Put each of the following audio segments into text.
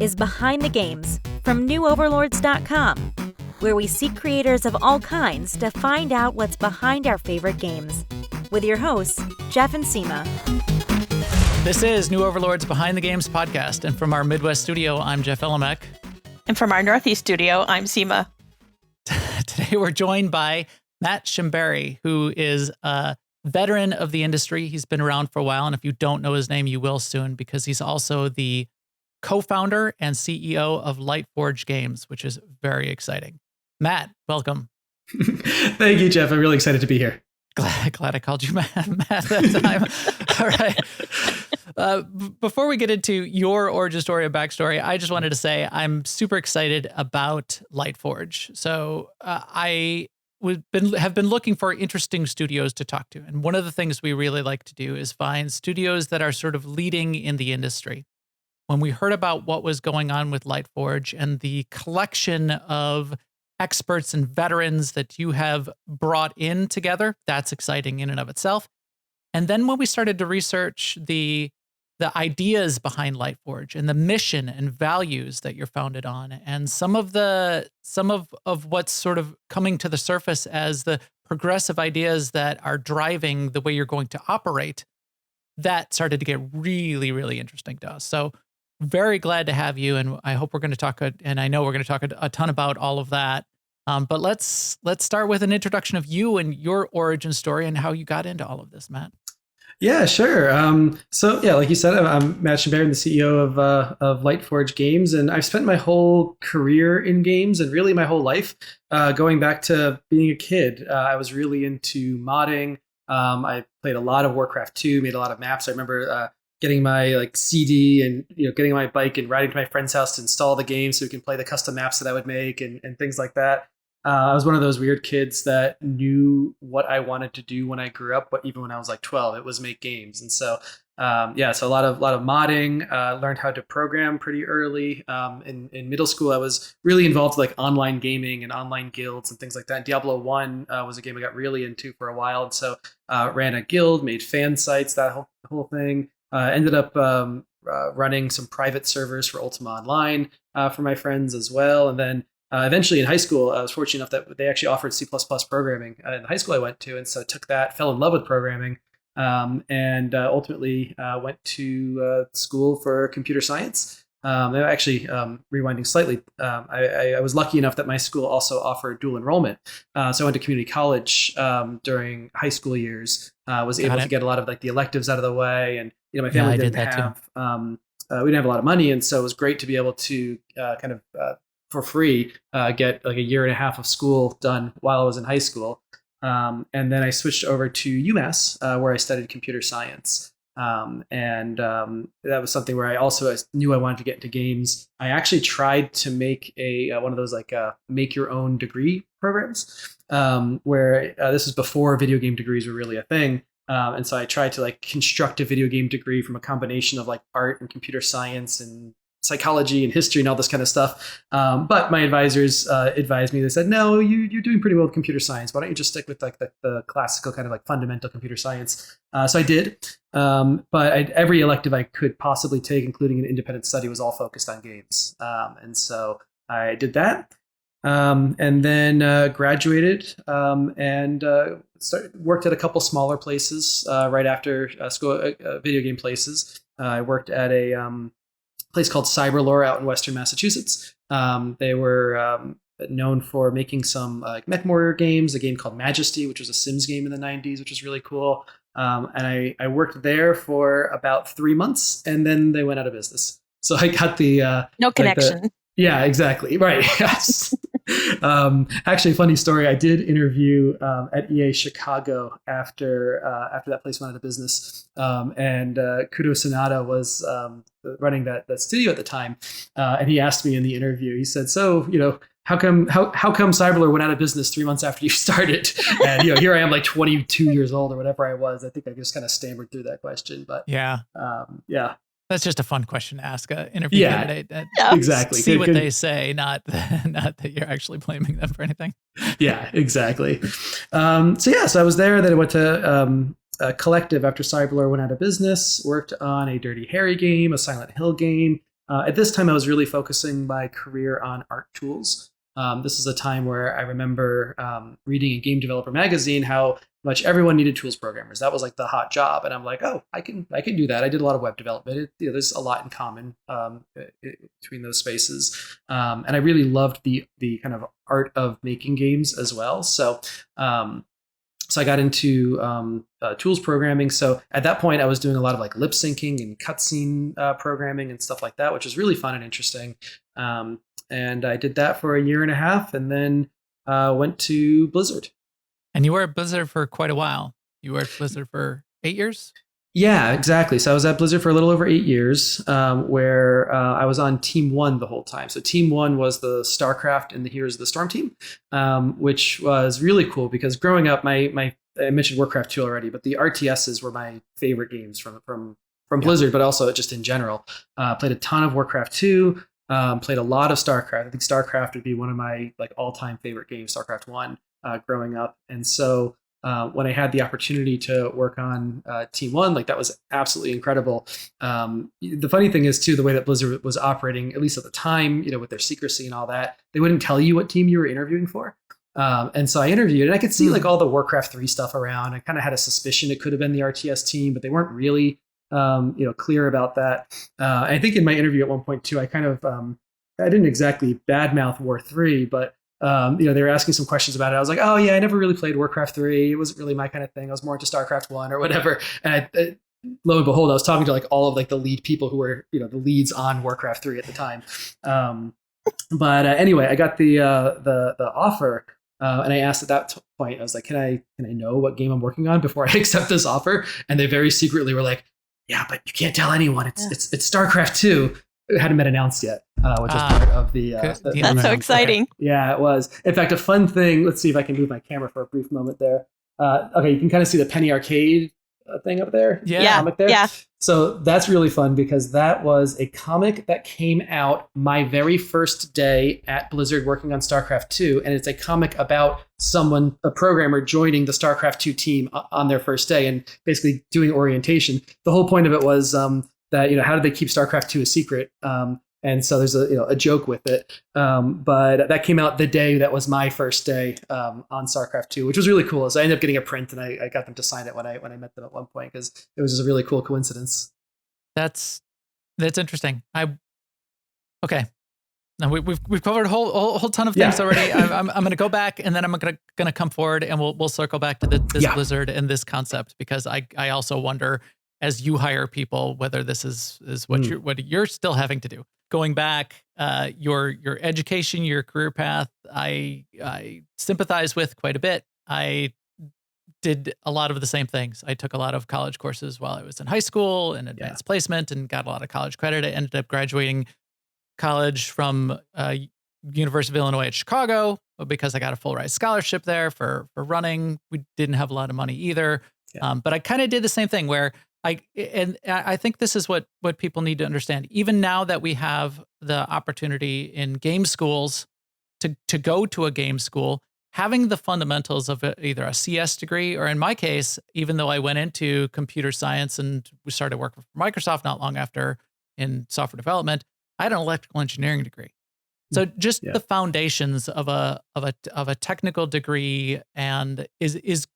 is Behind the Games from newoverlords.com, where we seek creators of all kinds to find out what's behind our favorite games. With your hosts, Jeff and Seema. This is New Overlords Behind the Games podcast, and from our Midwest studio, I'm Jeff Elimek. And from our Northeast studio, I'm Seema. Today we're joined by Matt Schembari, who is a veteran of the industry. He's been around for a while, and if you don't know his name, you will soon, because he's also the co-founder and CEO of Lightforge Games, which is very exciting. Matt, welcome. Thank you, Jeff. I'm really excited to be here. Glad I called you Matt that time. All right. Before we get into your origin story and backstory, I just wanted to say I'm super excited about Lightforge. So I have been looking for interesting studios to talk to. And one of the things we really like to do is find studios that are sort of leading in the industry. When we heard about what was going on with Lightforge and the collection of experts and veterans that you have brought in together, that's exciting in and of itself. And then when we started to research the ideas behind Lightforge and the mission and values that you're founded on, and some of what's sort of coming to the surface as the progressive ideas that are driving the way you're going to operate, that started to get really, really interesting to us. So very glad to have you, and I hope we're going to talk, and I know we're going to talk a ton about all of that. But let's start with an introduction of you and your origin story and how you got into all of this, Matt. Yeah, sure. So yeah, like you said, I'm Matt Schembari, I'm the CEO of Lightforge Games, and I've spent my whole career in games and really my whole life, going back to being a kid. I was really into modding. I played a lot of Warcraft 2, made a lot of maps. I remember getting my CD and getting on my bike and riding to my friend's house to install the game so we can play the custom maps that I would make and things like that. I was one of those weird kids that knew what I wanted to do when I grew up, but even when I was like 12, it was make games. And so, so a lot of modding, learned how to program pretty early. In middle school, I was really involved with online gaming and online guilds and things like that. And Diablo 1 was a game I got really into for a while. And so ran a guild, made fan sites, that whole thing. Ended up running some private servers for Ultima Online for my friends as well. And then eventually in high school, I was fortunate enough that they actually offered C++ programming in the high school I went to. And so I took that, fell in love with programming, and ultimately went to school for computer science. Actually, rewinding slightly, I was lucky enough that my school also offered dual enrollment. So I went to community college during high school years, was able to get a lot of the electives out of the way. And my family we didn't have a lot of money. And so it was great to be able to for free, get a year and a half of school done while I was in high school. And then I switched over to UMass, where I studied computer science. And that was something where I knew I wanted to get into games. I actually tried to make one of those make your own degree programs, where this is before video game degrees were really a thing. And so I tried to construct a video game degree from a combination of art and computer science and psychology and history and all this kind of stuff. But my advisors advised me. They said, no, you're doing pretty well with computer science. Why don't you just stick with the classical kind of fundamental computer science? So I did. But every elective I could possibly take, including an independent study, was all focused on games. And so I did that. And then graduated and worked at a couple smaller places right after school, video game places. I worked at a place called Cyberlore out in Western Massachusetts. They were known for making some mech warrior games, a game called Majesty, which was a Sims game in the 90s, which was really cool. And I worked there for about 3 months, and then they went out of business. So I got the no connection. Yeah, exactly. Right. Yes. Actually, funny story. I did interview at EA Chicago after that place went out of business. And Kudo Sanada was running that studio at the time. And he asked me in the interview, he said, so, how come Cyberlore went out of business 3 months after you started? And here I am 22 years old or whatever I was. I think I just kind of stammered through that question. But yeah. That's just a fun question to ask an interview candidate. Exactly. See what they say, not that you're actually blaming them for anything. Yeah, exactly. So I was there. Then I went to Collective after Cyberlore went out of business, worked on a Dirty Harry game, a Silent Hill game, At this time, I was really focusing my career on art tools. This is a time where I remember reading in Game Developer Magazine how much everyone needed tools programmers. That was like the hot job, and I'm like, oh, I can do that. I did a lot of web development. There's a lot in common between those spaces, and I really loved the kind of art of making games as well. So I got into tools programming. So at that point, I was doing a lot of like lip syncing and cutscene programming and stuff like that, which was really fun and interesting. And I did that for a year and a half, and then went to Blizzard. And you were at Blizzard for quite a while. You were at Blizzard for 8 years? Yeah, exactly. So I was at Blizzard for a little over 8 years, where I was on Team 1 the whole time. So Team 1 was the StarCraft and the Heroes of the Storm team, which was really cool because growing up, I mentioned Warcraft 2 already, but the RTSs were my favorite games from Blizzard, but also just in general. Played a ton of Warcraft 2, played a lot of StarCraft. I think StarCraft would be one of my like all-time favorite games, StarCraft 1, growing up. And so when I had the opportunity to work on Team 1, like that was absolutely incredible. The funny thing is too, the way that Blizzard was operating, at least at the time, with their secrecy and all that, they wouldn't tell you what team you were interviewing for. And so I interviewed, and I could see like all the Warcraft 3 stuff around. I kind of had a suspicion it could have been the RTS team, but they weren't really, clear about that. I think in my interview at one point too, I kind of, I didn't exactly badmouth War 3, but they were asking some questions about it. I was like, oh yeah, I never really played Warcraft 3. It wasn't really my kind of thing. I was more into StarCraft 1 or whatever. And lo and behold, I was talking to like all of like the lead people who were, the leads on Warcraft 3 at the time. But anyway, I got the offer. And I asked at that point, I was like, can I know what game I'm working on before I accept this offer? And they very secretly were like, yeah, but you can't tell anyone. It's StarCraft 2. It hadn't been announced yet, which was part of the that's so exciting. Okay. Yeah, it was. In fact, a fun thing. Let's see if I can move my camera for a brief moment there. Okay, you can kind of see the Penny Arcade thing up there. Yeah. Comic there. Yeah. So that's really fun because that was a comic that came out my very first day at Blizzard working on StarCraft 2. And it's a comic about a programmer joining the StarCraft 2 team on their first day and basically doing orientation. The whole point of it was that, how did they keep StarCraft 2 a secret? And so there's a joke with it. But that came out the day that was my first day on StarCraft 2, which was really cool. So I ended up getting a print, and I got them to sign it when I met them at one point because it was just a really cool coincidence. That's interesting. Okay. Now we've covered a whole ton of things already. I'm going to go back, and then I'm going to come forward, and we'll circle back to this Blizzard and this concept because I also wonder, as you hire people, whether this is what you're still having to do. Going back, your education, your career path, I sympathize with quite a bit. I did a lot of the same things. I took a lot of college courses while I was in high school and advanced placement and got a lot of college credit. I ended up graduating college from University of Illinois at Chicago because I got a full ride scholarship there for running. We didn't have a lot of money either. But I kind of did the same thing where I think this is what people need to understand. Even now that we have the opportunity in game schools to go to a game school, having the fundamentals of either a CS degree or, in my case, even though I went into computer science and we started working for Microsoft not long after in software development, I had an electrical engineering degree. So just the foundations of a technical degree and is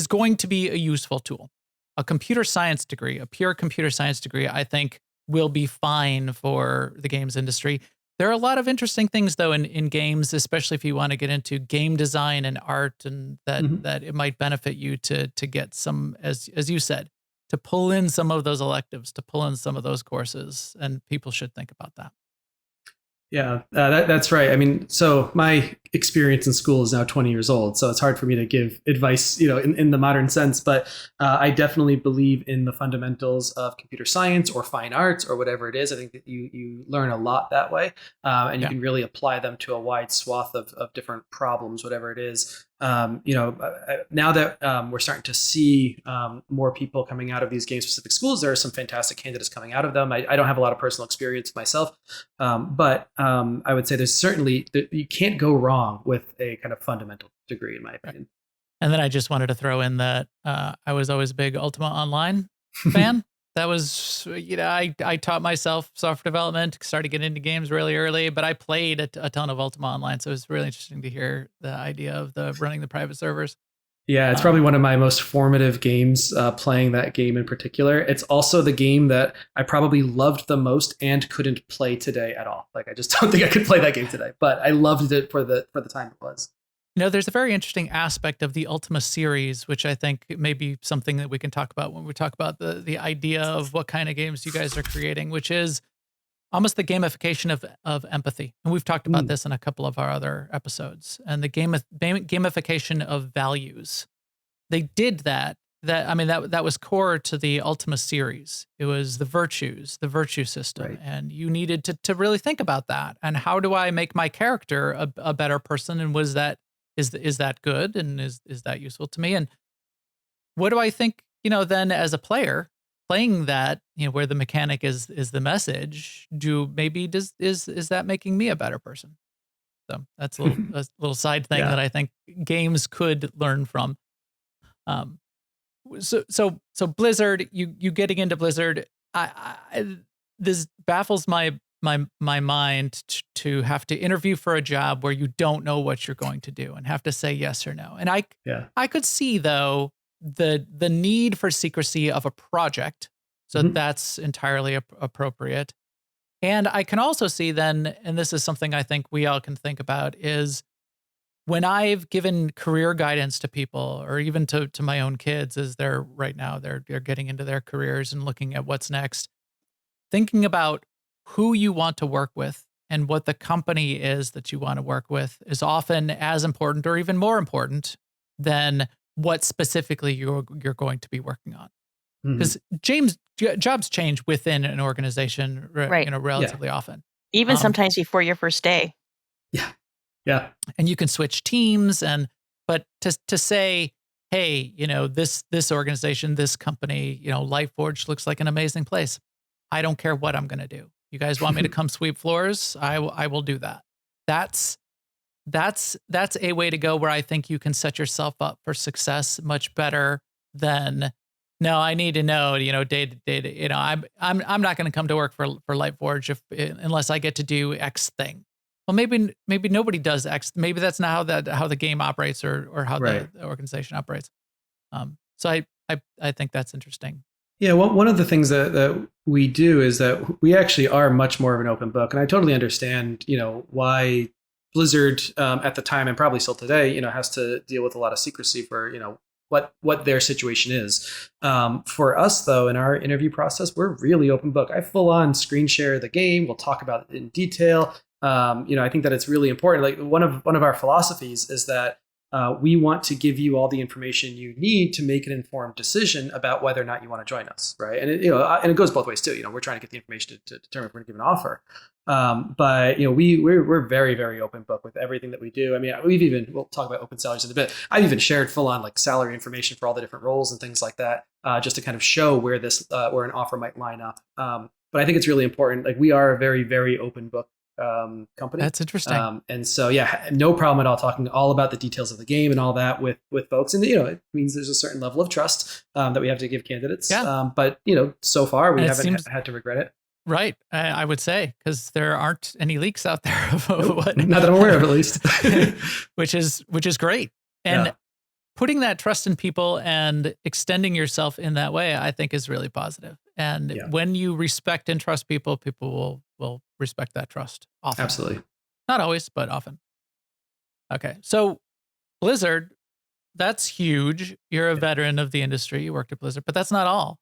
going to be a useful tool. A computer science degree, a pure computer science degree, I think will be fine for the games industry. There are a lot of interesting things though in games, especially if you want to get into game design and art, and that it might benefit you to get some, as you said, to pull in some of those electives, to pull in some of those courses, and people should think about that. Yeah, that's right. I mean, so my experience in school is now 20 years old, so it's hard for me to give advice, in the modern sense. But I definitely believe in the fundamentals of computer science or fine arts or whatever it is. I think that you learn a lot that way, and you can really apply them to a wide swath of different problems, whatever it is. Now that we're starting to see more people coming out of these game-specific schools, there are some fantastic candidates coming out of them. I don't have a lot of personal experience myself, but I would say there's certainly you can't go wrong with a kind of fundamental degree, in my opinion. And then I just wanted to throw in that I was always a big Ultima Online fan. That was, I taught myself software development, started getting into games really early, but I played a ton of Ultima Online. So it was really interesting to hear the idea of the running the private servers. Yeah, it's probably one of my most formative games, playing that game in particular. It's also the game that I probably loved the most and couldn't play today at all. Like, I just don't think I could play that game today, but I loved it for the time it was. There's a very interesting aspect of the Ultima series, which I think may be something that we can talk about when we talk about the idea of what kind of games you guys are creating, which is almost the gamification of empathy. And we've talked about this in a couple of our other episodes. And the gamification of values. They did that. That was core to the Ultima series. It was the virtue system. Right. And you needed to really think about that. And how do I make my character a better person? And is that good? And is that useful to me? And what do I think, then as a player playing that, where the mechanic is the message, is that making me a better person? So that's a little side thing that I think games could learn from. So Blizzard, you getting into Blizzard, this baffles my mind to have to interview for a job where you don't know what you're going to do and have to say yes or no. And I could see though the need for secrecy of a project. So that's entirely appropriate. And I can also see then, and this is something I think we all can think about, is when I've given career guidance to people, or even to my own kids, as they're getting into their careers and looking at what's next, thinking about who you want to work with and what the company is that you want to work with is often as important or even more important than what specifically you're going to be working on. Because jobs change within an organization, relatively often. Even sometimes before your first day. Yeah. And you can switch teams, but to say, hey, this organization, this company, Lightforge looks like an amazing place. I don't care what I'm going to do. You guys want me to come sweep floors? I will do that. That's a way to go where I think you can set yourself up for success much better than, no, I need to know, day to day. I'm not going to come to work for Lightforge unless I get to do X thing. Well, maybe nobody does X. Maybe that's not how the game operates or how the organization operates. So I think that's interesting. Yeah, one of the things that we do is that we actually are much more of an open book, and I totally understand, why Blizzard at the time and probably still today, has to deal with a lot of secrecy for, what their situation is. For us, though, in our interview process, we're really open book. I full on screen share the game. We'll talk about it in detail. I think that it's really important. Like one of our philosophies is that we want to give you all the information you need to make an informed decision about whether or not you want to join us, right? And it goes both ways too. We're trying to get the information to determine if we're going to give an offer. But we're very, very open book with everything that we do. I mean, we'll talk about open salaries in a bit. I've even shared full on like salary information for all the different roles and things like that, just to kind of show where where an offer might line up. But I think it's really important. Like we are a very, very open book company. That's interesting. And so, no problem at all talking all about the details of the game and all that with folks. And, it means there's a certain level of trust that we have to give candidates. Yeah. But, so far we haven't had to regret it. Right. I would say, because there aren't any leaks out there of what, not that I'm aware of, at least. which is great. And putting that trust in people and extending yourself in that way, I think is really positive. And when you respect and trust people, people will respect that trust often. Absolutely. Not always, but often. Okay. So Blizzard, that's huge. You're a veteran of the industry. You worked at Blizzard, but that's not all.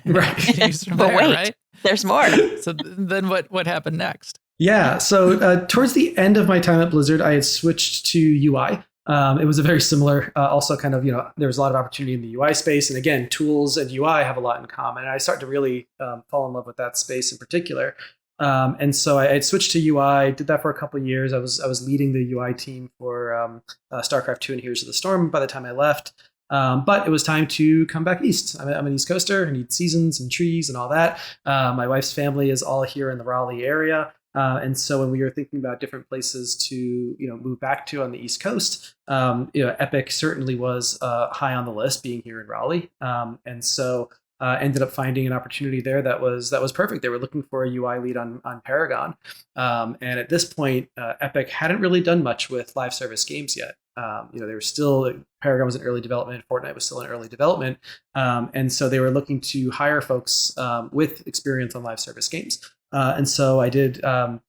Right. But wait, right? There's more. So then what happened next? Yeah. So towards the end of my time at Blizzard, I had switched to UI. It was a very similar, also kind of, there was a lot of opportunity in the UI space. And again, tools and UI have a lot in common. And I started to really fall in love with that space in particular. And so I had switched to UI, did that for a couple of years. I was leading the UI team for StarCraft 2 and Heroes of the Storm by the time I left. But it was time to come back east. I'm an East Coaster. I need seasons and trees and all that. My wife's family is all here in the Raleigh area. And so when we were thinking about different places to, move back to on the East Coast, Epic certainly was high on the list, being here in Raleigh. And so ended up finding an opportunity there that was perfect. They were looking for a UI lead on Paragon, and at this point, Epic hadn't really done much with live service games yet. They were still, Paragon was in early development, Fortnite was still in early development, and so they were looking to hire folks with experience on live service games. And so I did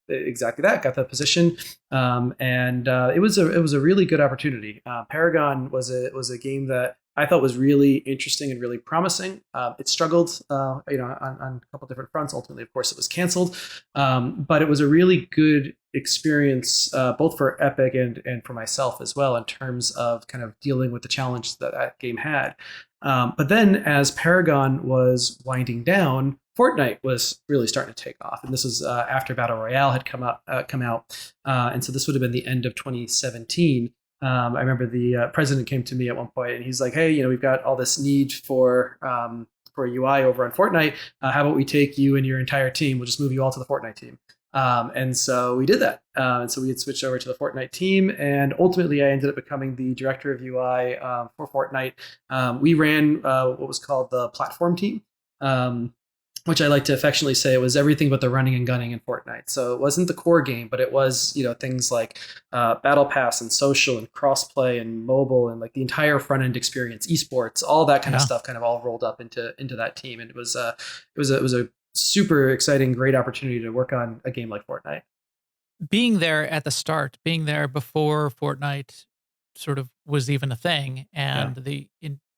exactly that. Got the position, and it was a really good opportunity. Paragon was a game that I thought was really interesting and really promising. It struggled, on a couple different fronts. Ultimately, of course, it was canceled, but it was a really good experience, both for Epic and for myself as well, in terms of kind of dealing with the challenge that game had. But then, as Paragon was winding down, Fortnite was really starting to take off, and this was after Battle Royale had come out, and so this would have been the end of 2017. I remember the president came to me at one point, and he's like, "Hey, we've got all this need for UI over on Fortnite. How about we take you and your entire team? We'll just move you all to the Fortnite team." And so we did that. And so we had switched over to the Fortnite team, and ultimately I ended up becoming the director of UI for Fortnite. We ran what was called the platform team. Which I like to affectionately say it was everything but the running and gunning in Fortnite. So it wasn't the core game, but it was, things like Battle Pass and social and crossplay and mobile and like the entire front end experience, esports, all that kind of stuff, kind of all rolled up into that team. And it was a super exciting, great opportunity to work on a game like Fortnite. Being there at the start, being there before Fortnite sort of was even a thing, and the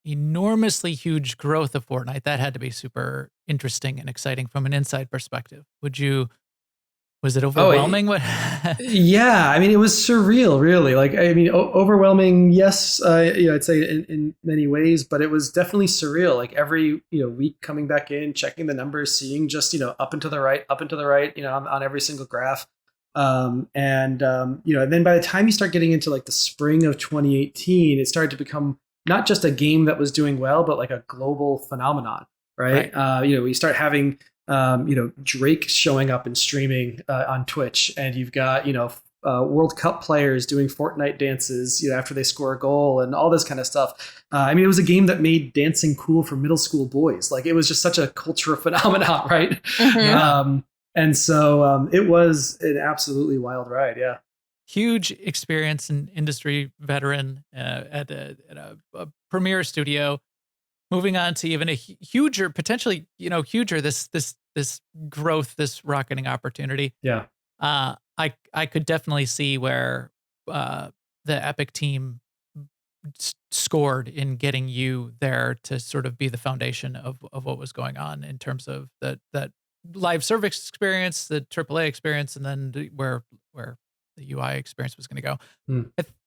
enormously huge growth of Fortnite, that had to be super interesting and exciting from an inside perspective. Was it overwhelming? Yeah, I mean, it was surreal, really. Overwhelming, yes, I'd say in many ways, but it was definitely surreal. Like every week coming back in, checking the numbers, seeing just up and to the right, on every single graph. And then by the time you start getting into like the spring of 2018, it started to become not just a game that was doing well, but like a global phenomenon, right? We start having, Drake showing up and streaming on Twitch, and you've got, World Cup players doing Fortnite dances, after they score a goal and all this kind of stuff. It was a game that made dancing cool for middle school boys. Like it was just such a cultural phenomenon, right? Mm-hmm. And so it was an absolutely wild ride. Yeah. Huge experience and industry veteran at a premier studio, moving on to even a huger, potentially, huger, this growth, this rocketing opportunity. Yeah. I could definitely see where the Epic team scored in getting you there to sort of be the foundation of what was going on in terms of that live service experience, the AAA experience, and then where the UI experience was going to go.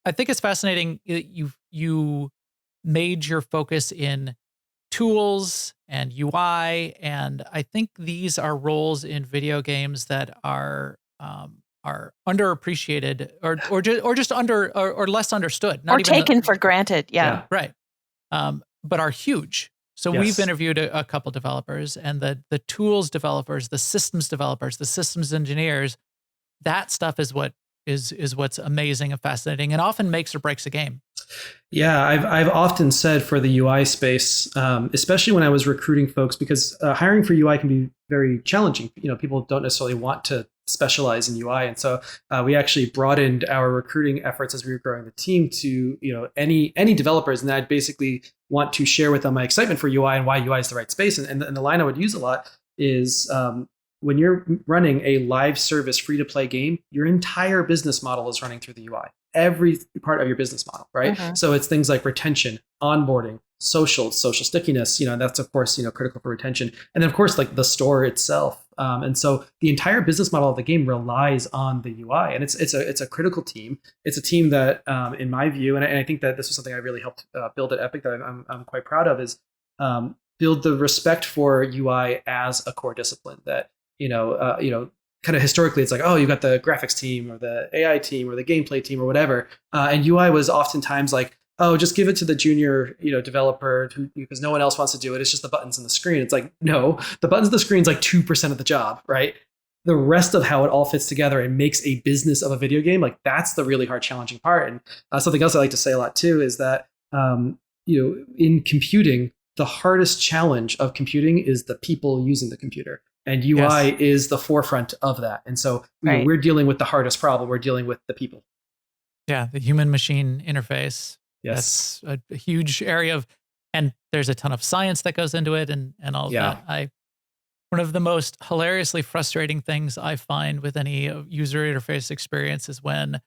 I think it's fascinating. You made your focus in tools and UI, and I think these are roles in video games that are underappreciated or just less understood, or taken for granted. Yeah. Right. But are huge. So we've interviewed a couple developers, and the tools developers, the systems developers, the systems engineers. That stuff is what's amazing and fascinating, and often makes or breaks a game. Yeah, I've often said for the UI space, especially when I was recruiting folks, because hiring for UI can be very challenging. People don't necessarily want to specialize in UI, and so we actually broadened our recruiting efforts as we were growing the team to any developers, and I'd basically want to share with them my excitement for UI and why UI is the right space. And the line I would use a lot is, when you're running a live service free-to-play game, your entire business model is running through the UI. Every part of your business model, right? Mm-hmm. So it's things like retention, onboarding, social stickiness. That's of course critical for retention, and then of course like the store itself. And so the entire business model of the game relies on the UI, and it's a critical team. It's a team that, in my view, and I think that this was something I really helped build at Epic that I'm quite proud of, is build the respect for UI as a core discipline. That kind of historically, it's like, oh, you got the graphics team or the AI team or the gameplay team or whatever. And UI was oftentimes like, oh, just give it to the junior, developer because no one else wants to do it. It's just the buttons on the screen. It's like, no, the buttons on the screen is like 2% of the job, right? The rest of how it all fits together and makes a business of a video game, like that's the really hard, challenging part. And something else I like to say a lot too is that, in computing, the hardest challenge of computing is the people using the computer. And UI Yes. is the forefront of that. And so Right. we're dealing with the hardest problem. We're dealing with the people. Yeah, the human machine interface. Yes. That's a huge area of, and there's a ton of science that goes into it and all of Yeah. that. One of the most hilariously frustrating things I find with any user interface experience is when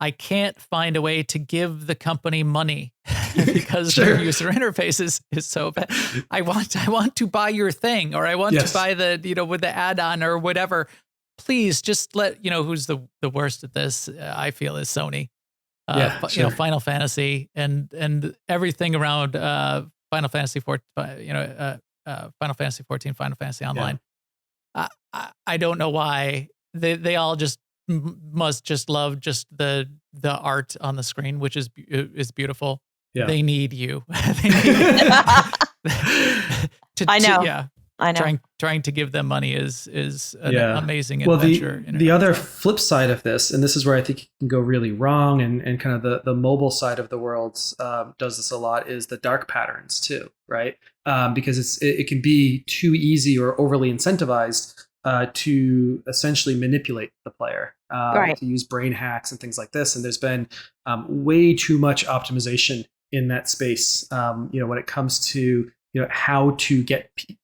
I can't find a way to give the company money because Sure. their user interface is so bad. I want to buy your thing, or I want Yes. to buy the, with the add-on or whatever. Please just let, who's the worst at this, I feel, is Sony. Yeah, sure. Final Fantasy and everything around Final Fantasy 4, Final Fantasy 14, Final Fantasy Online. I don't know why they all just must just love just the art on the screen, which is beautiful. Yeah. They need you. They need I know. I know. Trying to give them money is an amazing well, adventure. The other flip side of this, and this is where I think it can go really wrong, and kind of the mobile side of the world does this a lot, is the dark patterns too, right? Because it can be too easy or overly incentivized to essentially manipulate the player, Right. to use brain hacks and things like this. And there's been way too much optimization in that space, when it comes to how to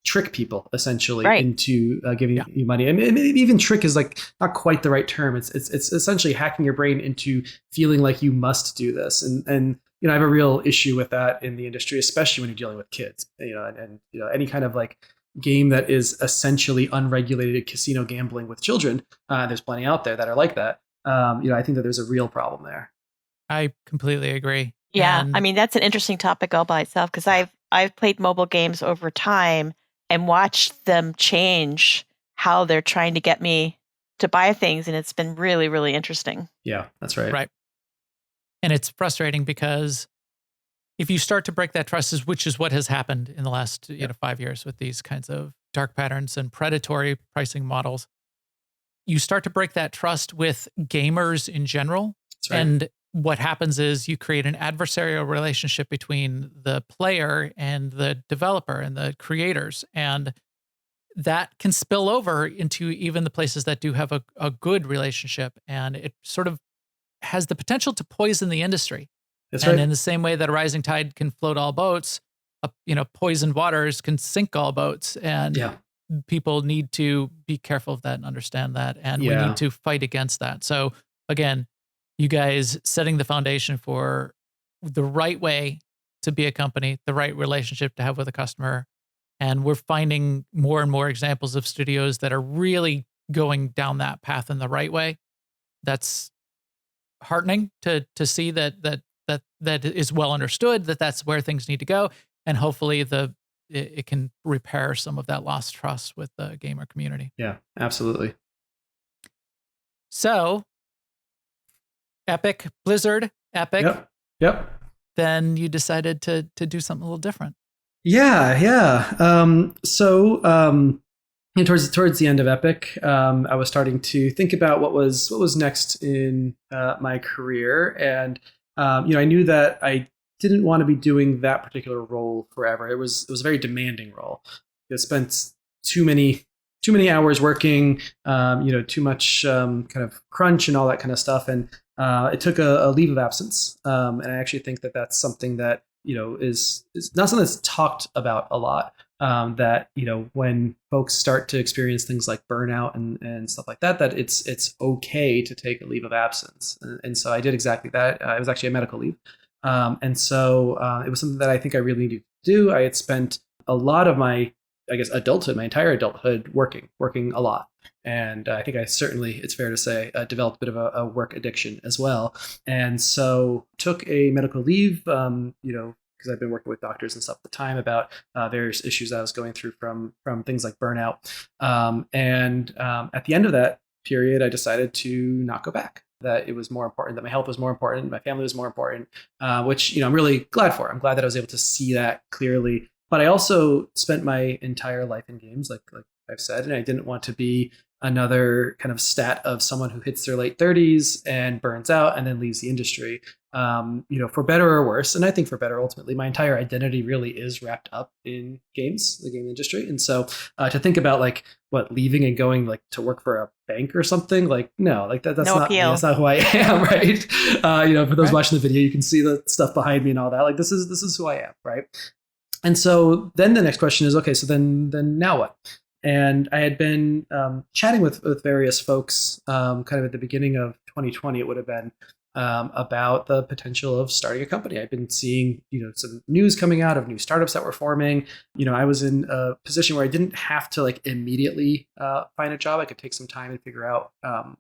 trick people essentially Right. into giving you money. And maybe even trick is like not quite the right term. It's essentially hacking your brain into feeling like you must do this. And I have a real issue with that in the industry, especially when you're dealing with kids. And any kind of like game that is essentially unregulated casino gambling with children. There's plenty out there that are like that. I think that there's a real problem there. I completely agree. Yeah, And I mean that's an interesting topic all by itself, because I've played mobile games over time and watched them change how they're trying to get me to buy things, and it's been really, really interesting. Yeah, that's right. Right. And it's frustrating because if you start to break that trust, which is what has happened in the last 5 years with these kinds of dark patterns and predatory pricing models, you start to break that trust with gamers in general. That's right. And what happens is you create an adversarial relationship between the player and the developer and the creators. And that can spill over into even the places that do have a good relationship. And it sort of has the potential to poison the industry. That's and right. in the same way that a rising tide can float all boats, poisoned waters can sink all boats. And people need to be careful of that and understand that. And we need to fight against that. So again, you guys setting the foundation for the right way to be a company, the right relationship to have with a customer. And we're finding more and more examples of studios that are really going down that path in the right way. That's heartening to see that is well understood, that's where things need to go. And hopefully it can repair some of that lost trust with the gamer community. Yeah, absolutely. So Epic, Blizzard, Epic. Yep. Then you decided to do something a little different. Yeah. Towards the end of Epic, I was starting to think about what was next in my career, and I knew that I didn't want to be doing that particular role forever. It was a very demanding role. I spent too many hours working, too much kind of crunch and all that kind of stuff, and it took a leave of absence. And I actually think that that's something that is not something that's talked about a lot. That when folks start to experience things like burnout and stuff like that, that it's okay to take a leave of absence. And so I did exactly that. It was actually a medical leave. And so it was something that I think I really needed to do. I had spent a lot of my entire adulthood working a lot. And I think it's fair to say, developed a bit of a work addiction as well. And so took a medical leave, because I've been working with doctors and stuff at the time about various issues I was going through from things like burnout. And at the end of that period, I decided to not go back. That it was more important, that my health was more important, my family was more important, which I'm really glad for. I'm glad that I was able to see that clearly. But I also spent my entire life in games, like I've said, and I didn't want to be another kind of stat of someone who hits their late 30s and burns out and then leaves the industry. for better or worse, and I think for better ultimately, my entire identity really is wrapped up in games, the game industry. And so to think about like what leaving and going like to work for a bank or something, like no, like that's No not me. appeal. That's not who I am, right? For those Right. watching the video, you can see the stuff behind me and all that. Like this is who I am, right? And so then the next question is, okay, so then now what? And I had been chatting with various folks kind of at the beginning of 2020, it would have been, about the potential of starting a company. I've been seeing, some news coming out of new startups that were forming. I was in a position where I didn't have to like immediately find a job. I could take some time and figure out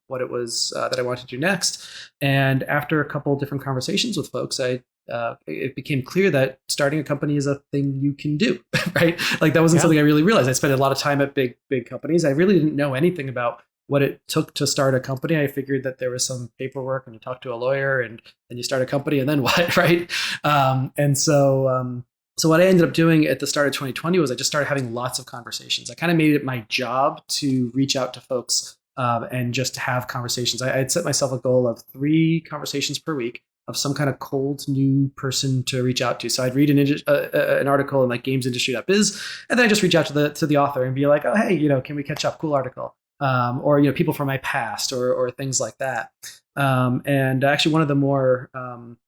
what it was that I wanted to do next. And after a couple of different conversations with folks, it became clear that starting a company is a thing you can do, right? Like that wasn't something I really realized. I spent a lot of time at big companies. I really didn't know anything about what it took to start a company. I figured that there was some paperwork and you talk to a lawyer and then you start a company and then what, right? So what I ended up doing at the start of 2020 was I just started having lots of conversations. I kind of made it my job to reach out to folks and just to have conversations. I had set myself a goal of 3 conversations per week of some kind of cold new person to reach out to. So I'd read an article in like gamesindustry.biz, and then I just reach out to the author and be like, oh, hey, can we catch up? Cool article. Or people from my past or things like that. And actually one of the more kind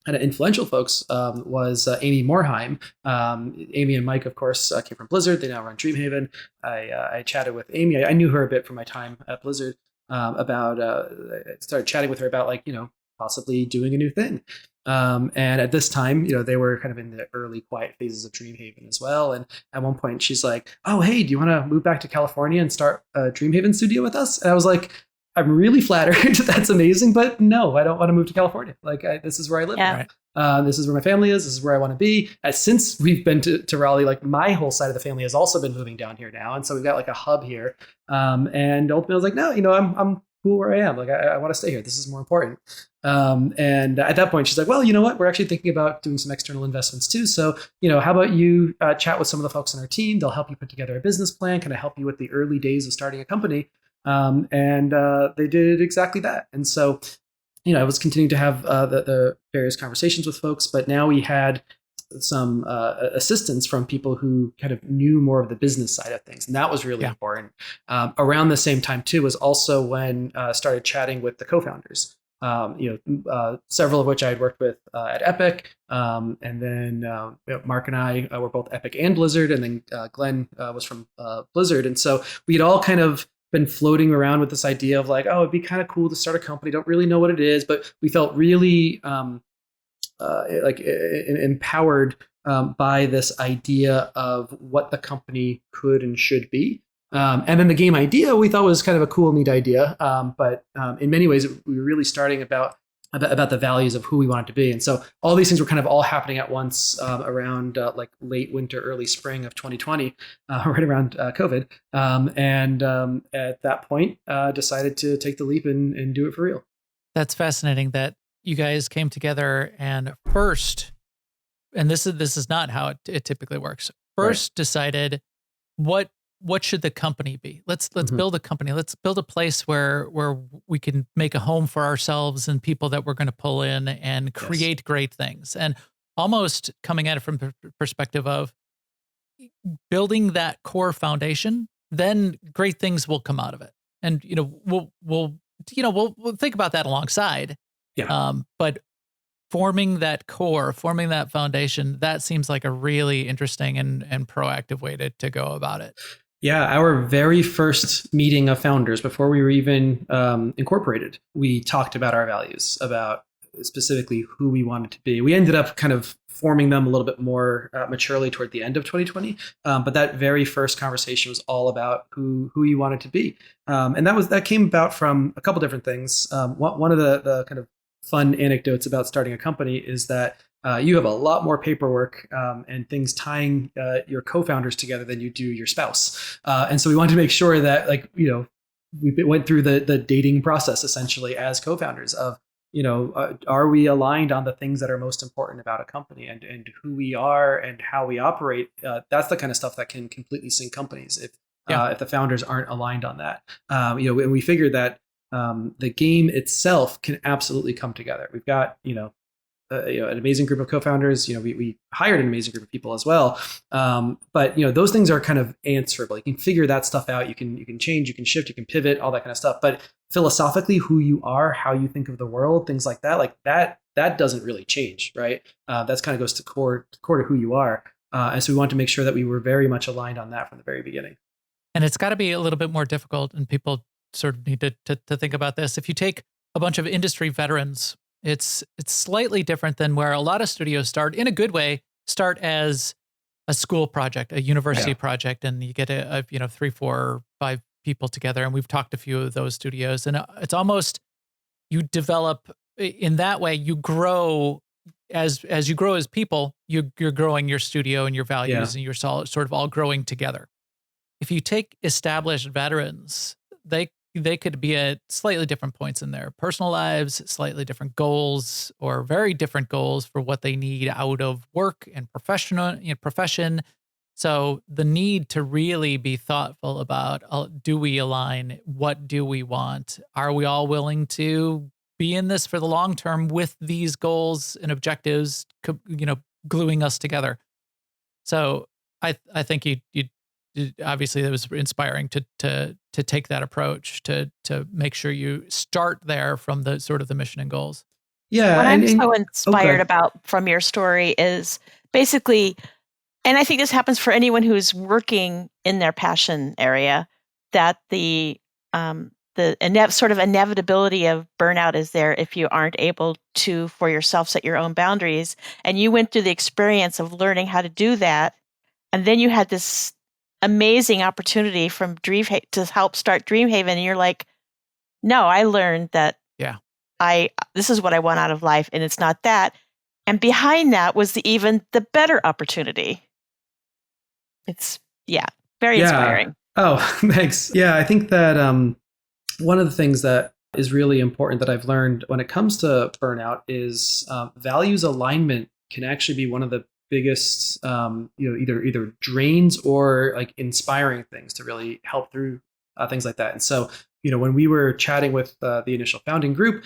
of influential folks was Amy Morheim. Amy and Mike, of course, came from Blizzard. They now run Dreamhaven. I chatted with Amy. I knew her a bit from my time at Blizzard. I started chatting with her about possibly doing a new thing. And at this time, they were kind of in the early quiet phases of Dreamhaven as well. And at one point she's like, oh, hey, do you want to move back to California and start a Dreamhaven studio with us? And I was like, I'm really flattered. That's amazing. But no, I don't want to move to California. Like this is where I live Yeah. now. This is where my family is. This is where I want to be. Since we've been to Raleigh, like my whole side of the family has also been moving down here now. And so we've got like a hub here. And ultimately I was like, no, I'm cool where I am. Like I want to stay here. This is more important. And at that point, she's like, well, you know what? We're actually thinking about doing some external investments too. So, how about you chat with some of the folks on our team? They'll help you put together a business plan, kind of help you with the early days of starting a company. And they did exactly that. And so, I was continuing to have the various conversations with folks, but now we had some assistance from people who kind of knew more of the business side of things. And that was really important. Around the same time too was also when I started chatting with the co-founders, several of which I had worked with at Epic. And then Mark and I were both Epic and Blizzard. And then Glenn was from Blizzard. And so we'd all kind of been floating around with this idea of like, oh, it'd be kind of cool to start a company. Don't really know what it is, but we felt really empowered by this idea of what the company could and should be. And then the game idea we thought was kind of a cool, neat idea. But in many ways, we were really starting about the values of who we wanted to be. And so all these things were kind of all happening at once around like late winter, early spring of 2020, right around COVID. And at that point, decided to take the leap and do it for real. That's fascinating that you guys came together and first, and this is not how it typically works. First decided what should the company be? Let's build a company. Let's build a place where we can make a home for ourselves and people that we're going to pull in and create great things. And almost coming at it from the perspective of building that core foundation, then great things will come out of it. And we'll think about that alongside. Yeah. But forming that core, forming that foundation, that seems like a really interesting and proactive way to go about it. Yeah, our very first meeting of founders, before we were even incorporated, we talked about our values, about specifically who we wanted to be. We ended up kind of forming them a little bit more maturely toward the end of 2020. But that very first conversation was all about who you wanted to be. And that came about from a couple different things. One of the kind of fun anecdotes about starting a company is that you have a lot more paperwork and things tying your co-founders together than you do your spouse. And so we wanted to make sure that we went through the dating process essentially as co-founders of, are we aligned on the things that are most important about a company and who we are and how we operate? That's the kind of stuff that can completely sink companies if the founders aren't aligned on that. And we figured that the game itself can absolutely come together. We've got, an amazing group of co-founders. We hired an amazing group of people as well. But those things are kind of answerable. You can figure that stuff out. You can change, you can shift, you can pivot, all that kind of stuff. But philosophically, who you are, how you think of the world, things like that doesn't really change, right? That's kind of goes to core to who you are. And so we wanted to make sure that we were very much aligned on that from the very beginning. And it's got to be a little bit more difficult, and people sort of need to think about this. If you take a bunch of industry veterans, it's slightly different than where a lot of studios start, in a good way, start as a school project, a university project, and you get a 3, 4, 5 people together. And we've talked to a few of those studios, and it's almost, you develop in that way, you grow as you grow as people, you're growing your studio and your values, and you're sort of all growing together. If you take established veterans, they could be at slightly different points in their personal lives, slightly different goals, or very different goals for what they need out of work and profession. So the need to really be thoughtful about, do we align? What do we want? Are we all willing to be in this for the long term with these goals and objectives, gluing us together? So I think you obviously it was inspiring to take that approach, to make sure you start there from the sort of the mission and goals. Yeah. What I'm so inspired about from your story is basically, and I think this happens for anyone who's working in their passion area, that the sort of inevitability of burnout is there if you aren't able to, for yourself, set your own boundaries. And you went through the experience of learning how to do that, and then you had this amazing opportunity from Dreamhaven to help start Dreamhaven, and you're like, no, I learned that this is what I want out of life, and it's not that. And behind that was the better opportunity. It's very inspiring. Oh, thanks. Yeah, I think that one of the things that is really important that I've learned when it comes to burnout is values alignment can actually be one of the biggest either drains or like inspiring things to really help through things like that. And so when we were chatting with the initial founding group,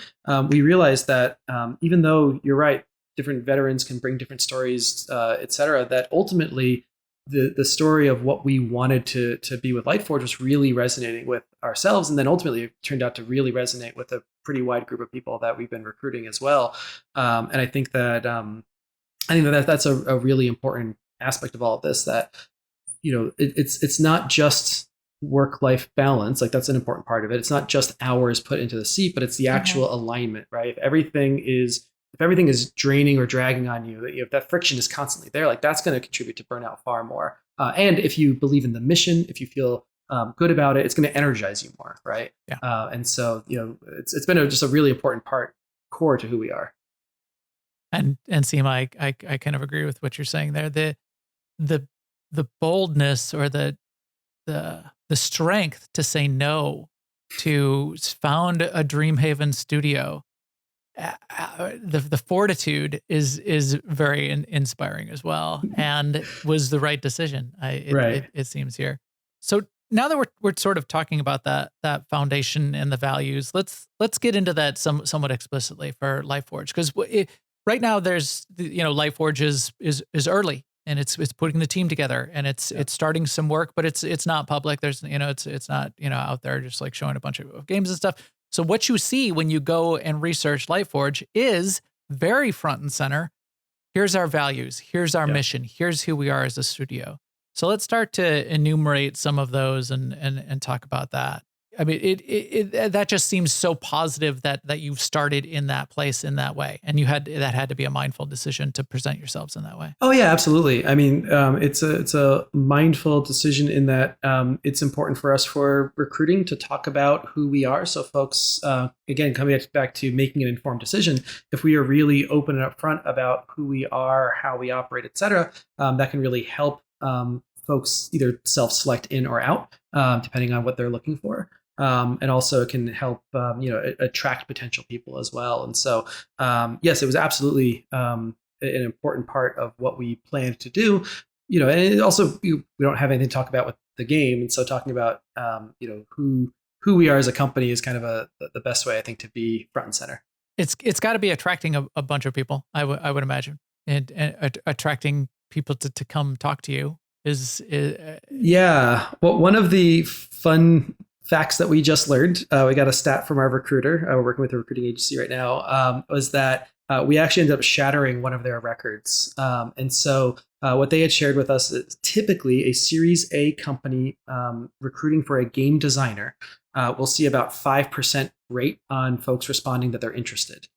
we realized that even though you're right, different veterans can bring different stories, et cetera, that ultimately the story of what we wanted to be with Lightforge was really resonating with ourselves, and then ultimately it turned out to really resonate with a pretty wide group of people that we've been recruiting as well. And I think that that's a really important aspect of all of this, that it's not just work-life balance. Like, that's an important part of it. It's not just hours put into the seat, but it's the actual alignment, right? If everything is draining or dragging on you, if that friction is constantly there, like, that's going to contribute to burnout far more. And if you believe in the mission, if you feel good about it, it's going to energize you more, right? Yeah. And so it's been just a really important core to who we are. And Seema, I kind of agree with what you're saying there. The boldness or the strength to say no, to found a Dreamhaven studio, the fortitude is very inspiring as well, and was the right decision. It seems here. So now that we're sort of talking about that foundation and the values, let's get into that somewhat explicitly for Lightforge, because right now there's Lightforge is early, and it's putting the team together, and it's starting some work, but it's not public. There's it's not out there just like showing a bunch of games and stuff. So what you see when you go and research Lightforge is very front and center. Here's our values. Here's our mission. Here's who we are as a studio. So let's start to enumerate some of those and talk about that. I mean, that just seems so positive that you've started in that place in that way, and that had to be a mindful decision to present yourselves in that way. Oh yeah, absolutely. I mean, it's a mindful decision in that it's important for us for recruiting to talk about who we are. So folks, again, coming back to making an informed decision, if we are really open and upfront about who we are, how we operate, et cetera, that can really help folks either self-select in or out, depending on what they're looking for. And also it can help, attract potential people as well. And so, yes, it was absolutely an important part of what we planned to do. And also we don't have anything to talk about with the game, and so talking about who we are as a company is kind of the best way, I think, to be front and center. It's got to be attracting a bunch of people. I would imagine, and attracting people to come talk to you is Yeah. Well, one of the fun facts that we just learned, we got a stat from our recruiter. We're working with a recruiting agency right now. Was that we actually ended up shattering one of their records. And so what they had shared with us is typically a Series A company recruiting for a game designer will see about 5% rate on folks responding that they're interested.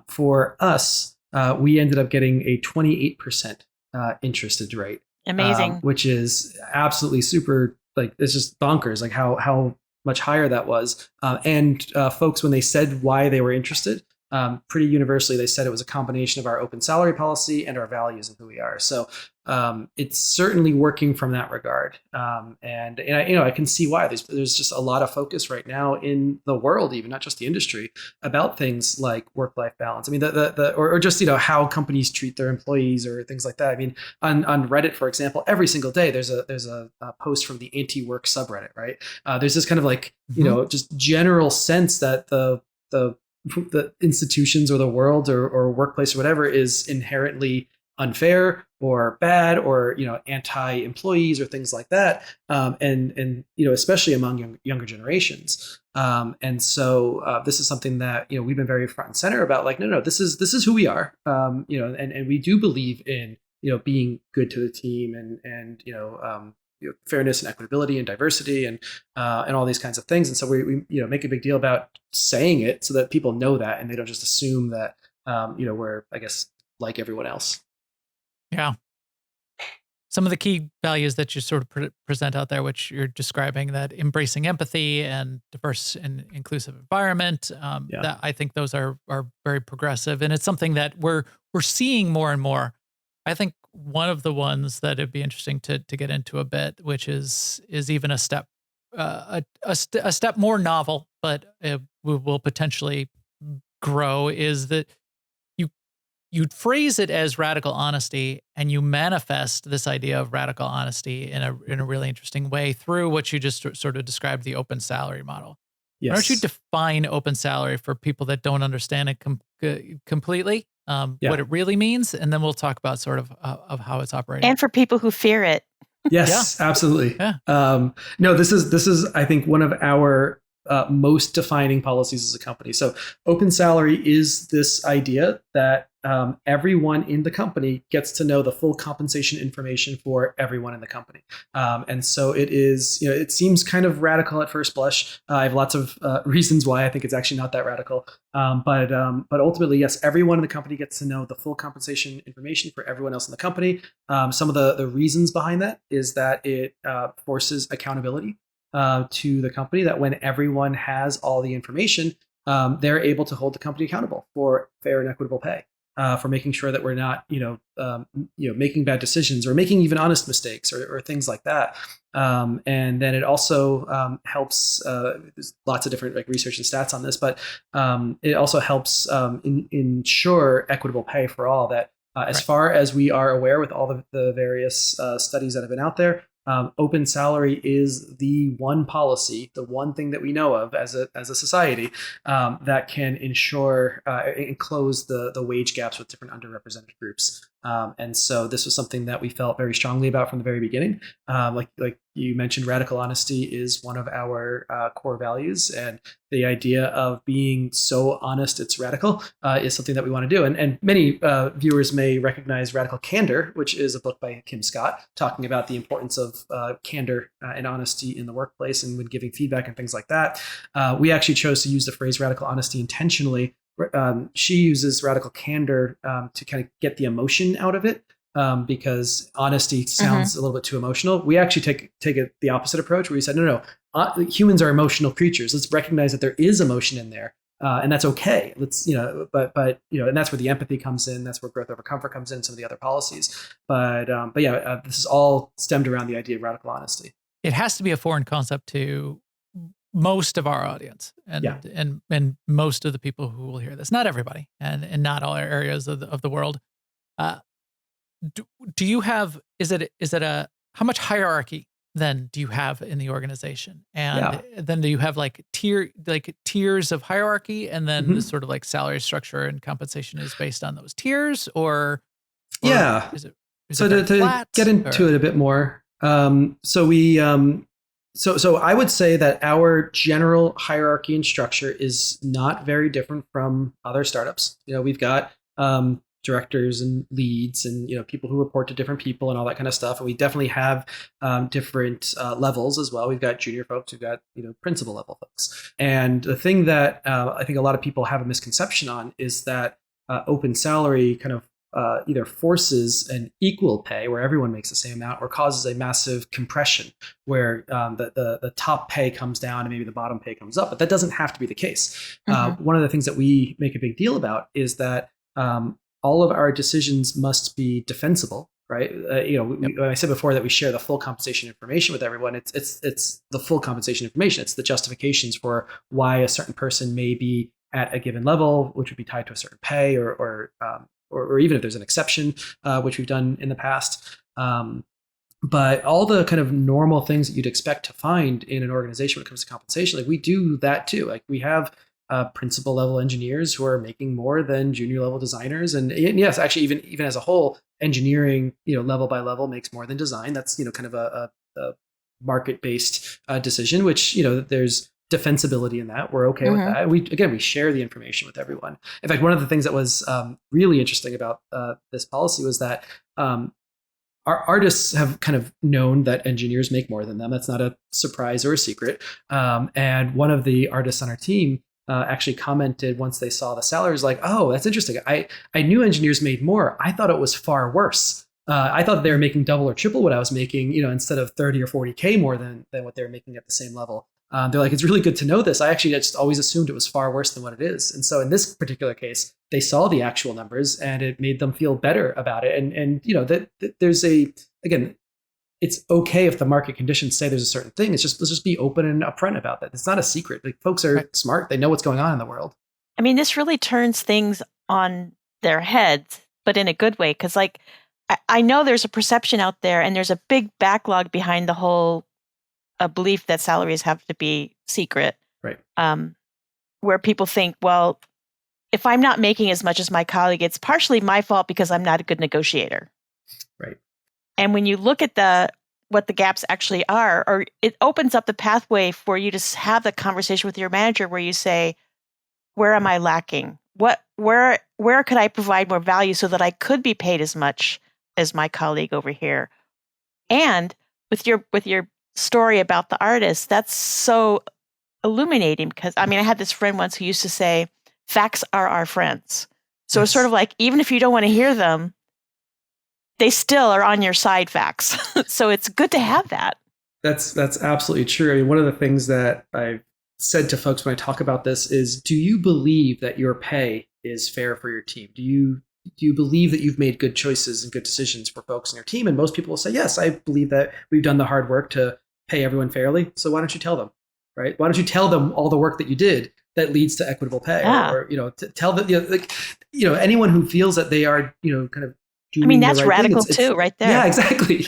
For us, we ended up getting a 28% interested rate. Amazing. Which is absolutely super, like, it's just bonkers, like how much higher that was. And folks, when they said why they were interested, pretty universally, they said it was a combination of our open salary policy and our values and who we are. So it's certainly working from that regard. And I can see why there's just a lot of focus right now in the world, even not just the industry, about things like work-life balance. I mean, or just, how companies treat their employees or things like that. I mean, on Reddit, for example, every single day there's a post from the anti-work subreddit, right? There's this kind of like, just general sense that the institutions or the world or workplace or whatever is inherently unfair or bad or anti-employees or things like that, and especially among younger generations. And so this is something that we've been very front and center about. Like, no, this is who we are. And we do believe in being good to the team and fairness and equitability and diversity and all these kinds of things. And so we make a big deal about saying it so that people know that and they don't just assume that we're, I guess, like everyone else. Yeah. Some of the key values that you sort of present out there, which you're describing, that embracing empathy and diverse and inclusive environment, that I think those are very progressive. And it's something that we're seeing more and more. I think one of the ones that it'd be interesting to get into a bit, which is even a step a step more novel, but will potentially grow, is that you'd phrase it as radical honesty, and you manifest this idea of radical honesty in a really interesting way through what you just sort of described, the open salary model. Yes. Why don't you define open salary for people that don't understand it completely, what it really means, and then we'll talk about sort of how it's operating. And for people who fear it. Yes, absolutely. Yeah. No, this is I think one of our most defining policies as a company. So open salary is this idea that everyone in the company gets to know the full compensation information for everyone in the company. And so it is, it seems kind of radical at first blush. I have lots of reasons why I think it's actually not that radical. But ultimately, yes, everyone in the company gets to know the full compensation information for everyone else in the company. Some of the reasons behind that is that it forces accountability to the company, that when everyone has all the information, they're able to hold the company accountable for fair and equitable pay, for making sure that we're not, making bad decisions or making even honest mistakes or things like that. And then it also helps. There's lots of different research and stats on this, but it also helps ensure equitable pay for all. That as far as we are aware, with all the various studies that have been out there, open salary is the one policy, the one thing that we know of as a society that can ensure and close the wage gaps with different underrepresented groups. And so this was something that we felt very strongly about from the very beginning. Like you mentioned, radical honesty is one of our core values, and the idea of being so honest it's radical is something that we want to do. And many viewers may recognize Radical Candor, which is a book by Kim Scott talking about the importance of candor and honesty in the workplace and when giving feedback and things like that. We actually chose to use the phrase radical honesty intentionally. She uses radical candor to kind of get the emotion out of it, because honesty sounds a little bit too emotional. We actually take the opposite approach, where we said, no, humans are emotional creatures. Let's recognize that there is emotion in there, and that's okay. Let's, but and that's where the empathy comes in. That's where growth over comfort comes in. Some of the other policies, but this is all stemmed around the idea of radical honesty. It has to be a foreign concept to most of our audience and most of the people who will hear this. Not everybody, and not all areas of the world. Do you have, is it how much hierarchy then do you have in the organization? And Yeah. then do you have like tiers of hierarchy, and then the Mhm. sort of like salary structure and compensation is based on those tiers, or Yeah. is it So very to flat? get into or- it a bit more, so we so I would say that our general hierarchy and structure is not very different from other startups. We've got directors and leads, and people who report to different people and all that kind of stuff. And we definitely have different levels as well. We've got junior folks, we've got principal level folks. And the thing that I think a lot of people have a misconception on is that open salary kind of either forces an equal pay where everyone makes the same amount, or causes a massive compression where the top pay comes down and maybe the bottom pay comes up. But that doesn't have to be the case. One of the things that we make a big deal about is that all of our decisions must be defensible, right? When I said before that we share the full compensation information with everyone, it's the full compensation information. It's the justifications for why a certain person may be at a given level, which would be tied to a certain pay, or even if there's an exception, which we've done in the past. But all the kind of normal things that you'd expect to find in an organization when it comes to compensation, like we do that too. Like we have principal level engineers who are making more than junior level designers, and yes, actually, even as a whole, engineering, level by level makes more than design. That's kind of a market based decision, which there's defensibility in that. We're okay with that. We share the information with everyone. In fact, one of the things that was really interesting about this policy was that our artists have kind of known that engineers make more than them. That's not a surprise or a secret. And one of the artists on our team actually commented once they saw the salaries, like, "Oh, that's interesting. I knew engineers made more. I thought it was far worse. I thought they were making double or triple what I was making, instead of 30 or 40K more than what they were making at the same level." They're like, "It's really good to know this. I just always assumed it was far worse than what it is." And so in this particular case, they saw the actual numbers and it made them feel better about it. And that there's again, it's okay if the market conditions say there's a certain thing. Let's just be open and upfront about that. It's not a secret. Like, folks are smart. They know what's going on in the world. I mean, this really turns things on their heads, but in a good way. Because I know there's a perception out there, and there's a big backlog behind the whole belief that salaries have to be secret. Right. Where people think, well, if I'm not making as much as my colleague, it's partially my fault because I'm not a good negotiator. Right. And when you look at what the gaps actually are, or it opens up the pathway for you to have the conversation with your manager where you say, where am I lacking? Where could I provide more value so that I could be paid as much as my colleague over here? And with your story about the artist, that's so illuminating, because I had this friend once who used to say, facts are our friends. So It's sort of like, even if you don't want to hear them, they still are on your side, facts. So it's good to have that. That's absolutely true. I mean, one of the things that I've said to folks when I talk about this is, do you believe that your pay is fair for your team? Do you believe that you've made good choices and good decisions for folks in your team? And most people will say, yes, I believe that we've done the hard work to pay everyone fairly. So why don't you tell them, right? Why don't you tell them all the work that you did that leads to equitable pay? Yeah. Or to tell them, anyone who feels that they are, kind of doing that's the right radical thing, too, right there. Yeah, exactly.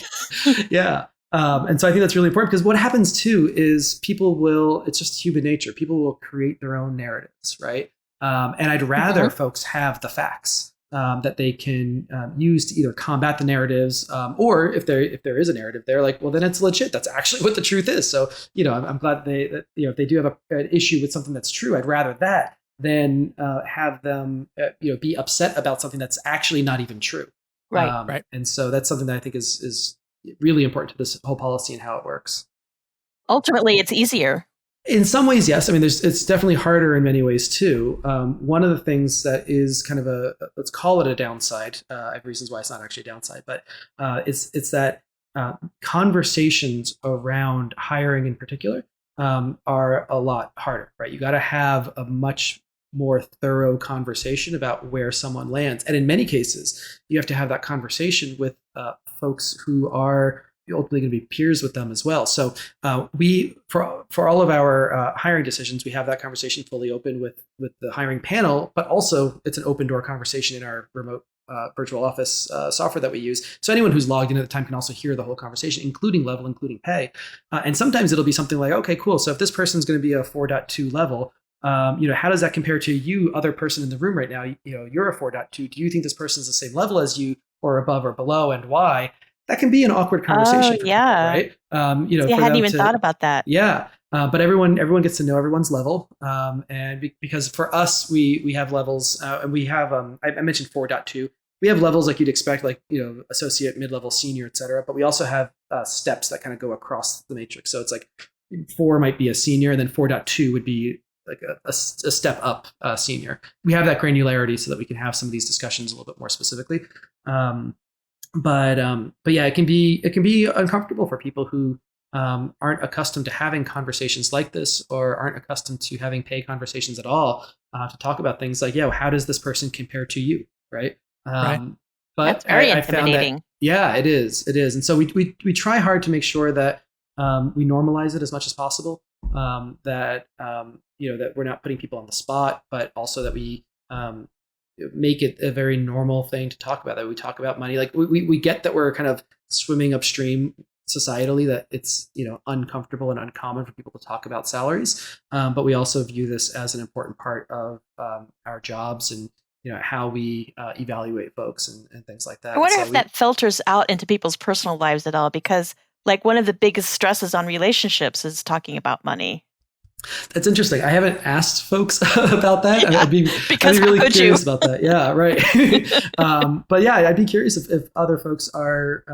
Yeah. And so I think that's really important, because what happens too is it's just human nature. People will create their own narratives, right? And I'd rather folks have the facts that they can use to either combat the narratives, or if there is a narrative, they're like, well, then it's legit. That's actually what the truth is. So, I'm glad that if they do have an issue with something that's true, I'd rather that than have them, be upset about something that's actually not even true. Right. Right. And so that's something that I think is really important to this whole policy and how it works. Ultimately, it's easier. In some ways, yes. I mean, it's definitely harder in many ways too. One of the things that is kind of let's call it a downside. I have reasons why it's not actually a downside, but it's that conversations around hiring in particular are a lot harder, right? You got to have a much more thorough conversation about where someone lands, and in many cases, you have to have that conversation with folks who are ultimately going to be peers with them as well. So we, for all of our hiring decisions, we have that conversation fully open with the hiring panel, but also it's an open door conversation in our remote virtual office software that we use. So anyone who's logged in at the time can also hear the whole conversation, including level, including pay. And sometimes it'll be something like, okay, cool. So if this person's going to be a 4.2 level, how does that compare to you, other person in the room right now? You're a 4.2. Do you think this person's the same level as you, or above or below, and why? That can be an awkward conversation for people, right? See, I hadn't even thought about that. Yeah. But everyone gets to know everyone's level. Because for us, we have levels, and we have, I mentioned 4.2. We have levels like you'd expect, like, associate, mid-level, senior, et cetera. But we also have steps that kind of go across the matrix. So it's like 4 might be a senior, and then 4.2 would be like a step up senior. We have that granularity so that we can have some of these discussions a little bit more specifically. But yeah, it can be uncomfortable for people who aren't accustomed to having conversations like this, or aren't accustomed to having pay conversations at all, to talk about things like, how does this person compare to you, right? Right. But That's very I found intimidating. that, yeah, it is, and so we try hard to make sure that we normalize it as much as possible, that we're not putting people on the spot, but also that we make it a very normal thing to talk about, that we talk about money. Like we get that we're kind of swimming upstream societally, that it's uncomfortable and uncommon for people to talk about salaries, but we also view this as an important part of our jobs, and how we evaluate folks and things like that. I wonder if that filters out into people's personal lives at all, because like one of the biggest stresses on relationships is talking about money. That's interesting. I haven't asked folks about that. Yeah, I'd be really curious about that. Yeah, right. But yeah, I'd be curious if other folks are,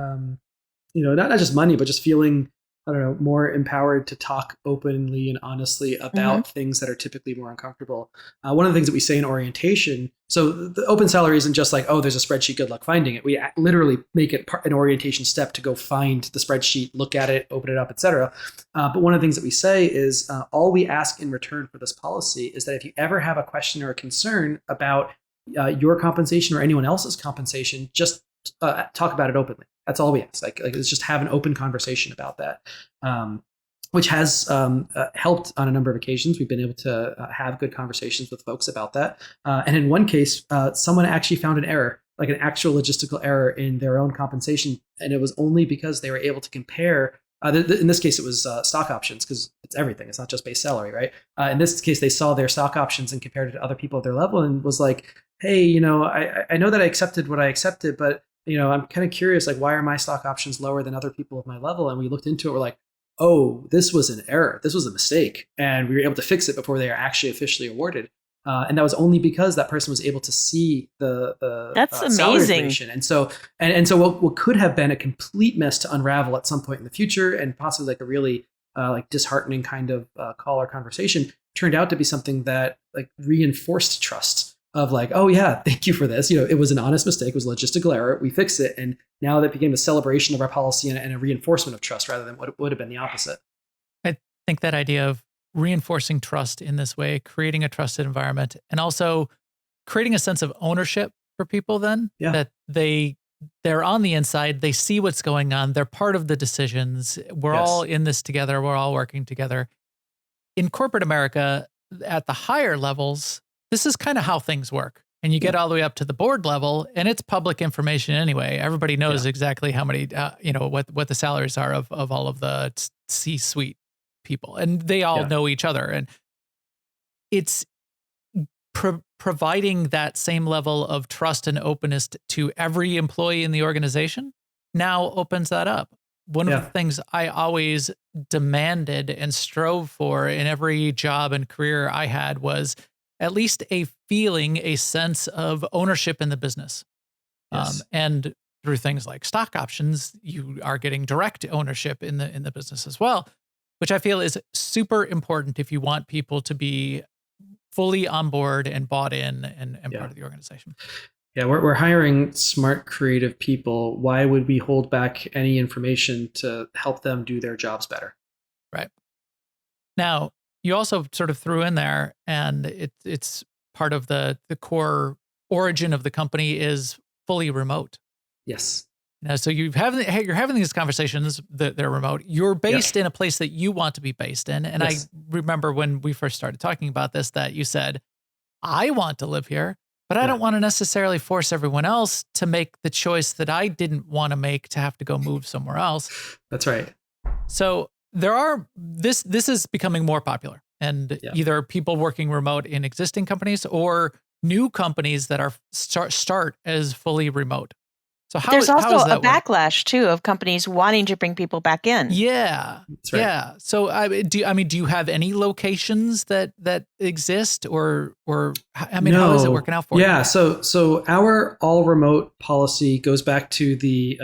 not just money, but just feeling, I don't know, more empowered to talk openly and honestly about things that are typically more uncomfortable. One of the things that we say in orientation, so the open salary isn't just like, oh, there's a spreadsheet, good luck finding it. We literally make it an orientation step to go find the spreadsheet, look at it, open it up, etc. But one of the things that we say is all we ask in return for this policy is that if you ever have a question or a concern about your compensation or anyone else's compensation, just talk about it openly. That's all we ask. Like let's just have an open conversation about that, which has helped on a number of occasions. We've been able to have good conversations with folks about that. And in one case, someone actually found an error, like an actual logistical error in their own compensation. And it was only because they were able to compare. In this case, it was stock options, because it's everything. It's not just base salary, right? In this case, they saw their stock options and compared it to other people at their level, and was like, hey, I know that I accepted what I accepted, but I'm kind of curious, like, why are my stock options lower than other people of my level? And we looked into it. We're like, oh, this was an error. This was a mistake. And we were able to fix it before they are actually officially awarded. And that was only because that person was able to see the That's salary amazing. information. And so what could have been a complete mess to unravel at some point in the future, and possibly like a really like disheartening kind of call or conversation, turned out to be something that like reinforced trust. Of like, oh yeah, thank you for this. It was an honest mistake. It was a logistical error. We fixed it. And now that became a celebration of our policy and a reinforcement of trust, rather than what it would have been the opposite. I think that idea of reinforcing trust in this way, creating a trusted environment, and also creating a sense of ownership for people then, that they're on the inside, they see what's going on, they're part of the decisions. We're all in this together. We're all working together. In corporate America, at the higher levels, this is kind of how things work. And you get all the way up to the board level, and it's public information anyway. Everybody knows exactly how many, what the salaries are of all of the C-suite people, and they all know each other. And it's providing that same level of trust and openness to every employee in the organization now opens that up. One of the things I always demanded and strove for in every job and career I had was at least a sense of ownership in the business. And through things like stock options, you are getting direct ownership in the business as well, which I feel is super important if you want people to be fully on board and bought in and part of the organization. Yeah, we're hiring smart, creative people. Why would we hold back any information to help them do their jobs better? Right. Now, you also sort of threw in there, and it's part of the core origin of the company is fully remote. Yes. Now, so you're having these conversations that they're remote. You're based in a place that you want to be based in. And I remember when we first started talking about this, that you said, I want to live here. but I don't want to necessarily force everyone else to make the choice that I didn't want to make to have to go move somewhere else. That's right. So this is becoming more popular, and either people working remote in existing companies or new companies that are start as fully remote. So there's also how a backlash too of companies wanting to bring people back in. Yeah, right. Yeah. So do you have any locations that exist, or how is it working out for you? Yeah. So our all remote policy goes back to the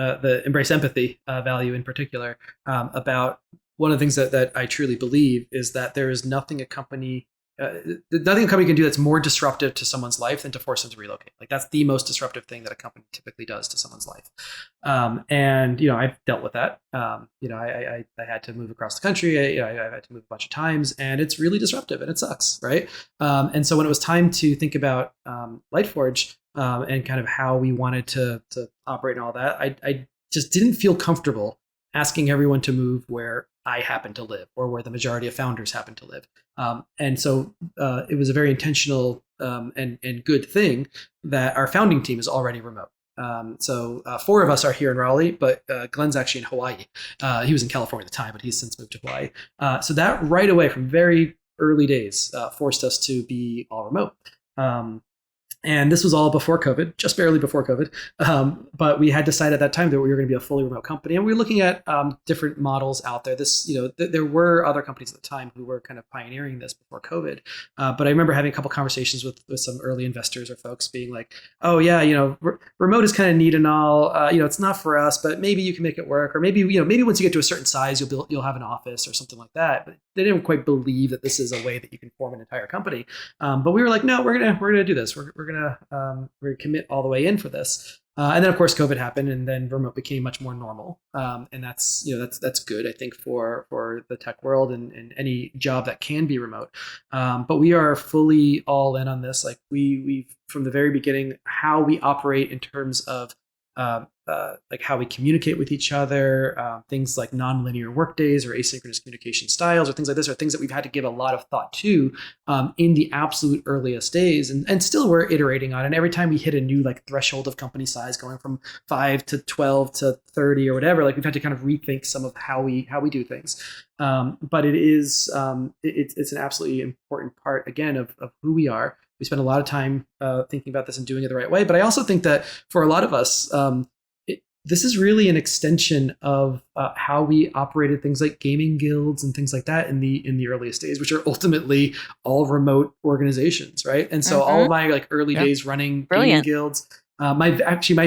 embrace empathy value in particular. About one of the things that I truly believe is that there is nothing a company can do that's more disruptive to someone's life than to force them to relocate. Like that's the most disruptive thing that a company typically does to someone's life. And I've dealt with that. I had to move across the country. I had to move a bunch of times, and it's really disruptive and it sucks, right? And so when it was time to think about Lightforge and kind of how we wanted to operate and all that, I just didn't feel comfortable asking everyone to move where I happen to live or where the majority of founders happen to live. And so it was a very intentional and good thing that our founding team is already remote. So 4 of us are here in Raleigh, but Glenn's actually in Hawaii. He was in California at the time, but he's since moved to Hawaii. So that right away from very early days forced us to be all remote. And this was all before COVID, just barely before COVID. But we had decided at that time that we were going to be a fully remote company. And we were looking at different models out there. There were other companies at the time who were kind of pioneering this before COVID. But I remember having a couple conversations with some early investors or folks being like, oh, yeah, remote is kind of neat and all. It's not for us, but maybe you can make it work. Or maybe once you get to a certain size, you'll have an office or something like that. But they didn't quite believe that this is a way that you can form an entire company. But we were like, no, we're gonna do this. We're gonna commit all the way in for this. And then of course COVID happened, and then remote became much more normal. And that's good, I think, for the tech world and any job that can be remote. But we are fully all in on this. Like we've from the very beginning, how we operate in terms of like how we communicate with each other, things like nonlinear work days or asynchronous communication styles or things like this are things that we've had to give a lot of thought to in the absolute earliest days, and still we're iterating on. And every time we hit a new like threshold of company size, going from 5 to 12 to 30 or whatever, like we've had to kind of rethink some of how we do things. But it is it's an absolutely important part again of who we are. We spend a lot of time thinking about this and doing it the right way. But I also think that for a lot of us, this is really an extension of how we operated things like gaming guilds and things like that in the earliest days, which are ultimately all remote organizations, right? And so all of my like early days running gaming guilds. My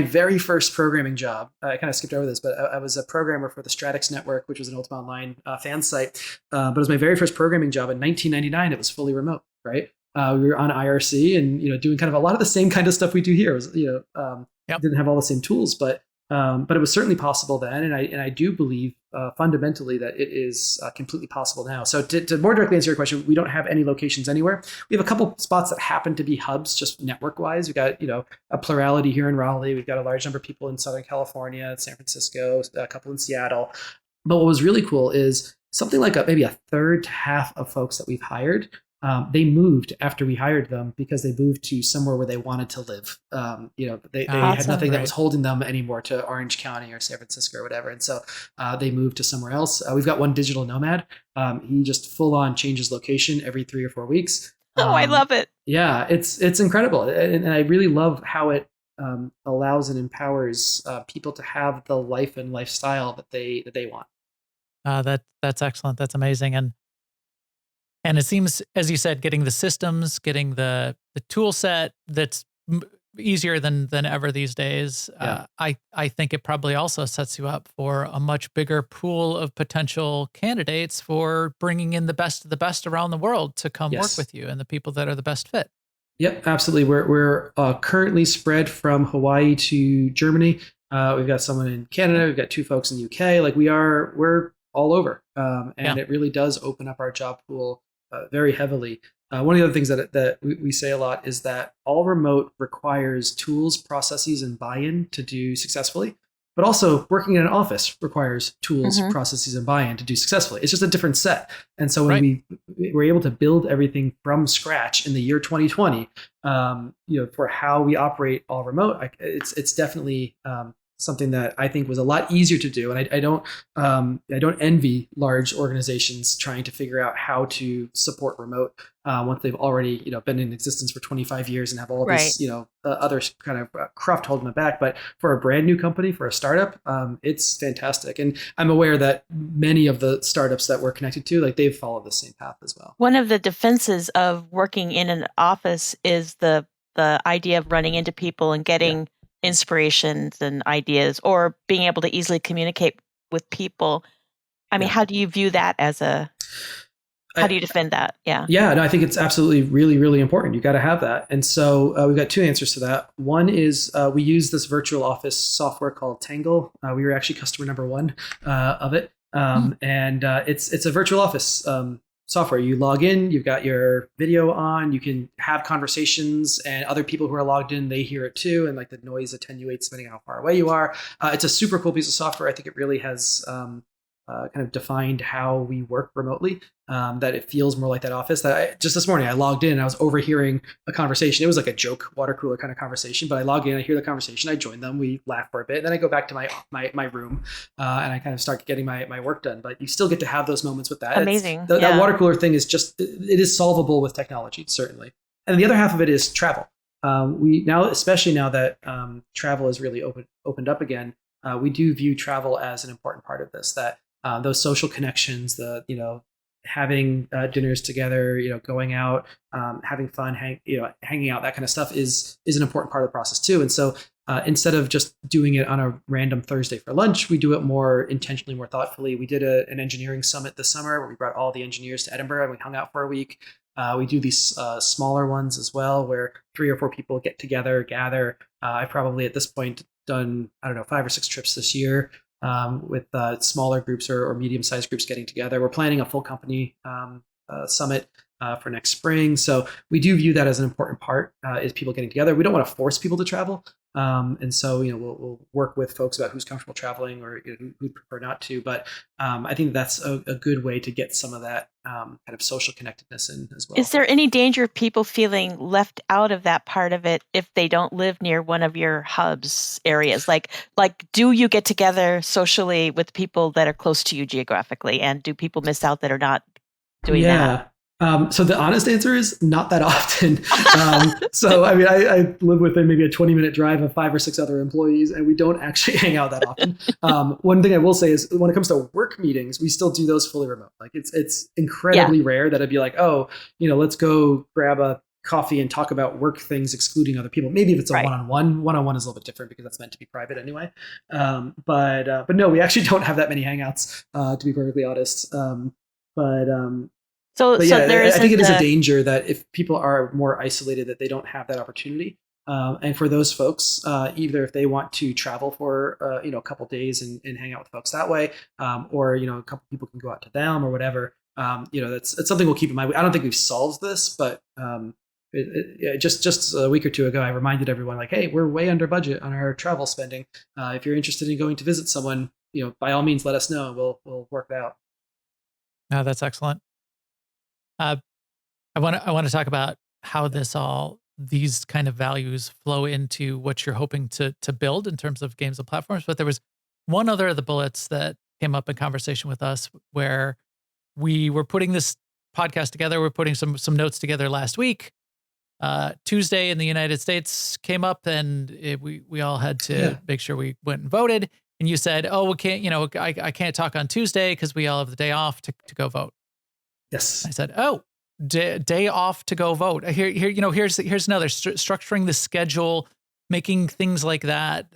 very first programming job, I kind of skipped over this, but I was a programmer for the Stratix Network, which was an Ultima Online fan site. But it was my very first programming job in 1999. It was fully remote, right? We were on IRC and doing kind of a lot of the same kind of stuff we do here. It was, didn't have all the same tools, but it was certainly possible then, and I do believe fundamentally that it is completely possible now. So to more directly answer your question, we don't have any locations anywhere. We have a couple spots that happen to be hubs, just network wise. We've got a plurality here in Raleigh. We've got a large number of people in Southern California, San Francisco, a couple in Seattle. But what was really cool is something like maybe a third to half of folks that we've hired. They moved after we hired them because they moved to somewhere where they wanted to live. They had nothing that was holding them anymore to Orange County or San Francisco or whatever. And so they moved to somewhere else. We've got one digital nomad. He just full on changes location every 3 or 4 weeks. I love it. Yeah, it's incredible. And I really love how it allows and empowers people to have the life and lifestyle that they want. That's excellent. That's amazing. And it seems, as you said, getting the systems, getting the tool set that's easier than ever these days. Yeah. I think it probably also sets you up for a much bigger pool of potential candidates for bringing in the best of the best around the world to come work with you and the people that are the best fit. Yep, absolutely. We're currently spread from Hawaii to Germany. We've got someone in Canada. We've got 2 folks in the UK. Like we're all over, and it really does open up our job pool very heavily. One of the other things that we say a lot is that all remote requires tools, processes, and buy-in to do successfully. but also working in an office requires tools, Mhm. processes, and buy-in to do successfully. It's just a different set. And so when Right. we were able to build everything from scratch in the year 2020, for how we operate all remote, it's definitely something that I think was a lot easier to do. And I don't envy large organizations trying to figure out how to support remote once they've already been in existence for 25 years and have all Right. this other kind of cruft holding them back. But for a brand new company, for a startup, it's fantastic. And I'm aware that many of the startups that we're connected to, like, they've followed the same path as well. One of the defenses of working in an office is the idea of running into people and getting inspirations and ideas, or being able to easily communicate with people. I mean, Yeah. how do you view that how do you defend that? Yeah. Yeah, no, I think it's absolutely really, really important. You got to have that. And so we've got two answers to that. One is we use this virtual office software called Tangle. We were actually customer number one of it. And it's a virtual office software. You log in, you've got your video on, you can have conversations, and other people who are logged in, they hear it too. And like the noise attenuates depending on how far away you are. It's a super cool piece of software. I think it really has kind of defined how we work remotely, that it feels more like that office. Just this morning, I logged in and I was overhearing a conversation. It was like a joke water cooler kind of conversation, but I log in, I hear the conversation, I join them, we laugh for a bit, and then I go back to my room and I kind of start getting my work done. But you still get to have those moments with that. Amazing. That water cooler thing is just, it is solvable with technology, certainly. And the other half of it is travel. Especially now that travel is really opened up again, we do view travel as an important part of this, that those social connections, having dinners together, going out, having fun, hanging out, that kind of stuff is an important part of the process too. And so instead of just doing it on a random Thursday for lunch, we do it more intentionally, more thoughtfully. We did an engineering summit this summer where we brought all the engineers to Edinburgh and we hung out for a week. We do these smaller ones as well, where 3 or 4 people get together, gather. I've probably at this point done, 5 or 6 trips this year. With smaller groups or medium-sized groups getting together. We're planning a full company summit for next spring. So we do view that as an important part, is people getting together. We don't want to force people to travel. And so, we'll work with folks about who's comfortable traveling or who'd prefer not to. But I think that's a good way to get some of that kind of social connectedness in as well. Is there any danger of people feeling left out of that part of it if they don't live near one of your hubs areas? Like, do you get together socially with people that are close to you geographically? And do people miss out that are not doing that? So the honest answer is not that often. So, I mean, I live within maybe a 20-minute drive of 5 or 6 other employees, and we don't actually hang out that often. One thing I will say is when it comes to work meetings, we still do those fully remote. Like it's incredibly rare that I'd be like, let's go grab a coffee and talk about work things, excluding other people. Maybe if it's a one-on-one is a little bit different because that's meant to be private anyway. But no, we actually don't have that many hangouts, to be perfectly honest. So there is. I think it is a danger that if people are more isolated, that they don't have that opportunity. And for those folks, either if they want to travel for a couple days and hang out with folks that way, or a couple people can go out to them or whatever. It's something we'll keep in mind. I don't think we've solved this, but just a week or two ago, I reminded everyone, like, hey, we're way under budget on our travel spending. If you're interested in going to visit someone, by all means, let us know. We'll work it out. No, that's excellent. I want to talk about how these kind of values flow into what you're hoping to build in terms of games and platforms. But there was one other of the bullets that came up in conversation with us where we were putting this podcast together. We're putting some notes together last week. Tuesday in the United States came up, and we all had to make sure we went and voted. And you said, "Oh, we can't. I can't talk on Tuesday because we all have the day off to go vote." Yes. I said, "Oh, day off to go vote." Here's another structuring the schedule, making things like that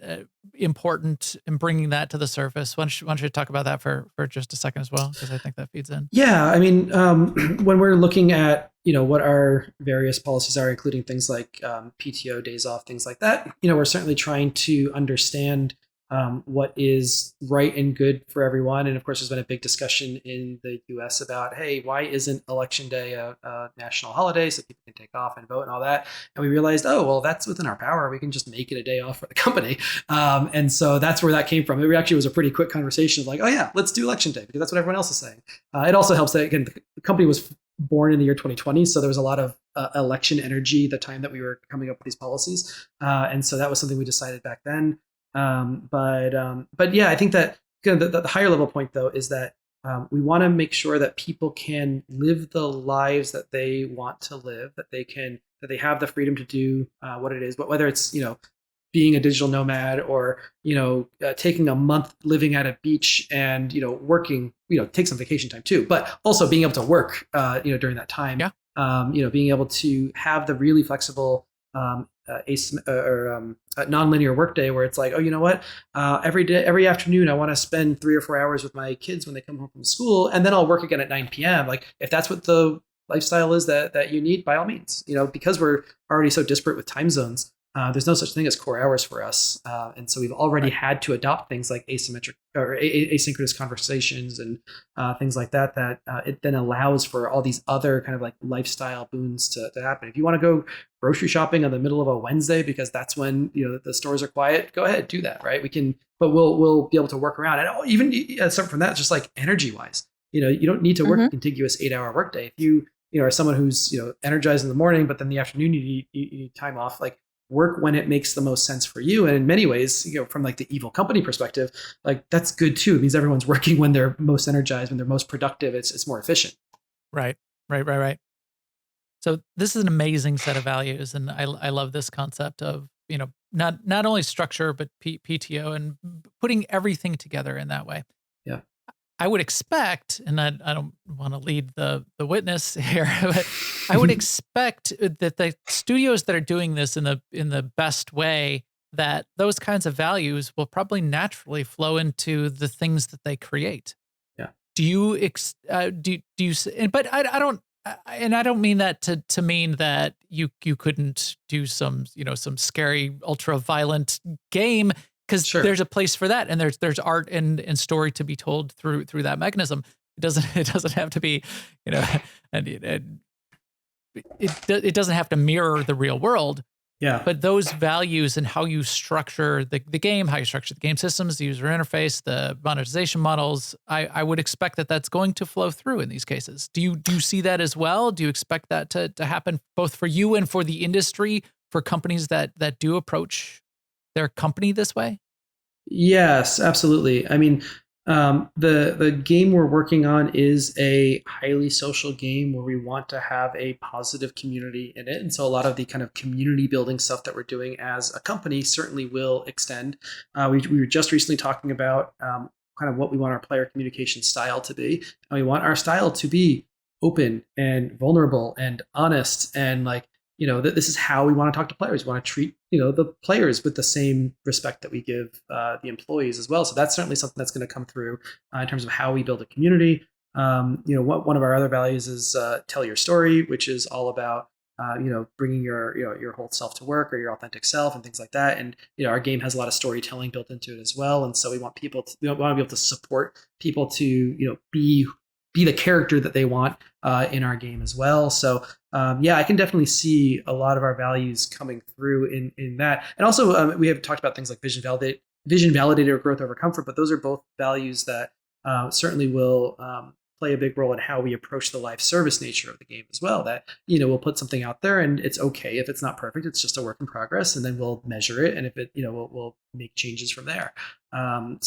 important, and bringing that to the surface. Why don't you talk about that for just a second as well, because I think that feeds in. Yeah, I mean, when we're looking at what our various policies are, including things like PTO, days off, things like that, we're certainly trying to understand what is right and good for everyone. And of course, there's been a big discussion in the U.S. about, hey, why isn't Election Day a national holiday so people can take off and vote and all that? And we realized, oh, well, that's within our power. We can just make it a day off for the company. And so that's where that came from. It actually was a pretty quick conversation of like, oh yeah, let's do Election Day because that's what everyone else is saying. It also helps that, again, the company was born in the year 2020, so there was a lot of election energy the time that we were coming up with these policies, and so that was something we decided back then. But yeah, I think that the higher level point though is that we want to make sure that people can live the lives that they want to live, that they have the freedom to do what it is, but whether it's being a digital nomad or taking a month living at a beach and working, take some vacation time too, but also being able to work during that time. Yeah. Being able to have the really flexible non-linear workday where it's like, oh, you know what? Every afternoon, I want to spend 3 or 4 hours with my kids when they come home from school, and then I'll work again at 9 p.m. Like, if that's what the lifestyle is that you need, by all means, because we're already so disparate with time zones. There's no such thing as core hours for us, and so we've already had to adopt things like asymmetric or asynchronous conversations and things like that. That it then allows for all these other kind of like lifestyle boons to happen. If you want to go grocery shopping on the middle of a Wednesday because that's when the stores are quiet, go ahead, do that. Right? We can, but we'll be able to work around. And even separate from that, just like energy wise, you don't need to work a contiguous 8-hour workday. If you are someone who's energized in the morning, but then the afternoon you need time off, like. Work when it makes the most sense for you. And in many ways, from like the evil company perspective, like that's good too. It means everyone's working when they're most energized, when they're most productive. It's more efficient. Right. So this is an amazing set of values. And I love this concept of, not only structure, but PTO and putting everything together in that way. Yeah. I would expect, and I don't want to lead the witness here, but I would expect that the studios that are doing this in the best way, that those kinds of values will probably naturally flow into the things that they create. Yeah. Do you do you? But I don't, and I don't mean that to mean that you couldn't do some scary ultra violent game. Because there's a place for that, and there's art and story to be told through that mechanism. It doesn't have to be, and it doesn't have to mirror the real world. Yeah. But those values and how you structure the game, how you structure the game systems, the user interface, the monetization models, I would expect that that's going to flow through in these cases. Do you see that as well? Do you expect that to happen both for you and for the industry, for companies that do approach their company this way? Yes, absolutely. I mean, the game we're working on is a highly social game where we want to have a positive community in it. And so a lot of the kind of community building stuff that we're doing as a company certainly will extend. We were just recently talking about kind of what we want our player communication style to be. And we want our style to be open and vulnerable and honest and like, this is how we want to talk to players. We want to treat, the players with the same respect that we give the employees as well. So that's certainly something that's going to come through in terms of how we build a community. One of our other values is tell your story, which is all about, bringing your whole self to work or your authentic self and things like that. And, our game has a lot of storytelling built into it as well. And so we want to be able to support people to, be the character that they want in our game as well. So I can definitely see a lot of our values coming through in that. And also we have talked about things like vision validated or growth over comfort, but those are both values that certainly will play a big role in how we approach the live service nature of the game as well. That, we'll put something out there and it's okay if it's not perfect, it's just a work in progress, and then we'll measure it. And if it, we'll make changes from there. I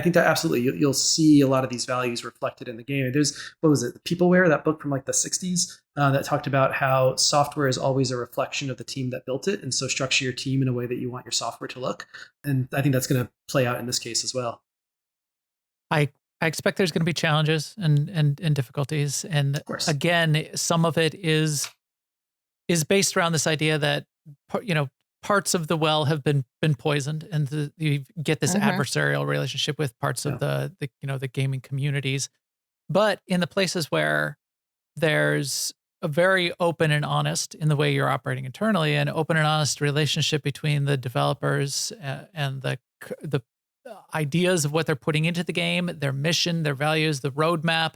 think that absolutely you'll see a lot of these values reflected in the game. There's, what was it? Peopleware, that book from like the 60s that talked about how software is always a reflection of the team that built it. And so structure your team in a way that you want your software to look. And I think that's going to play out in this case as well. I expect there's going to be challenges and difficulties. And of course, again, some of it is based around this idea that, parts of the well have been poisoned, and you get this adversarial relationship with parts of the gaming communities. But in the places where there's a very open and honest in the way you're operating internally, and open and honest relationship between the developers and the the ideas of what they're putting into the game, their mission, their values, the roadmap,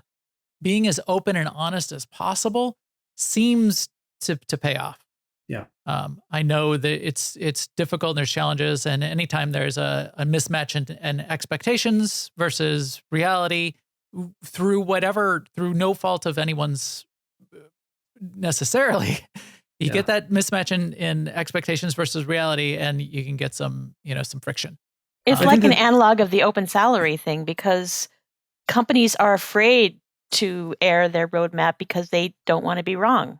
being as open and honest as possible seems to pay off. Yeah. I know that it's difficult and there's challenges, and anytime there's a mismatch in expectations versus reality through no fault of anyone's necessarily, you get that mismatch in expectations versus reality, and you can get some friction. It's like an analog of the open salary thing, because companies are afraid to air their roadmap because they don't want to be wrong.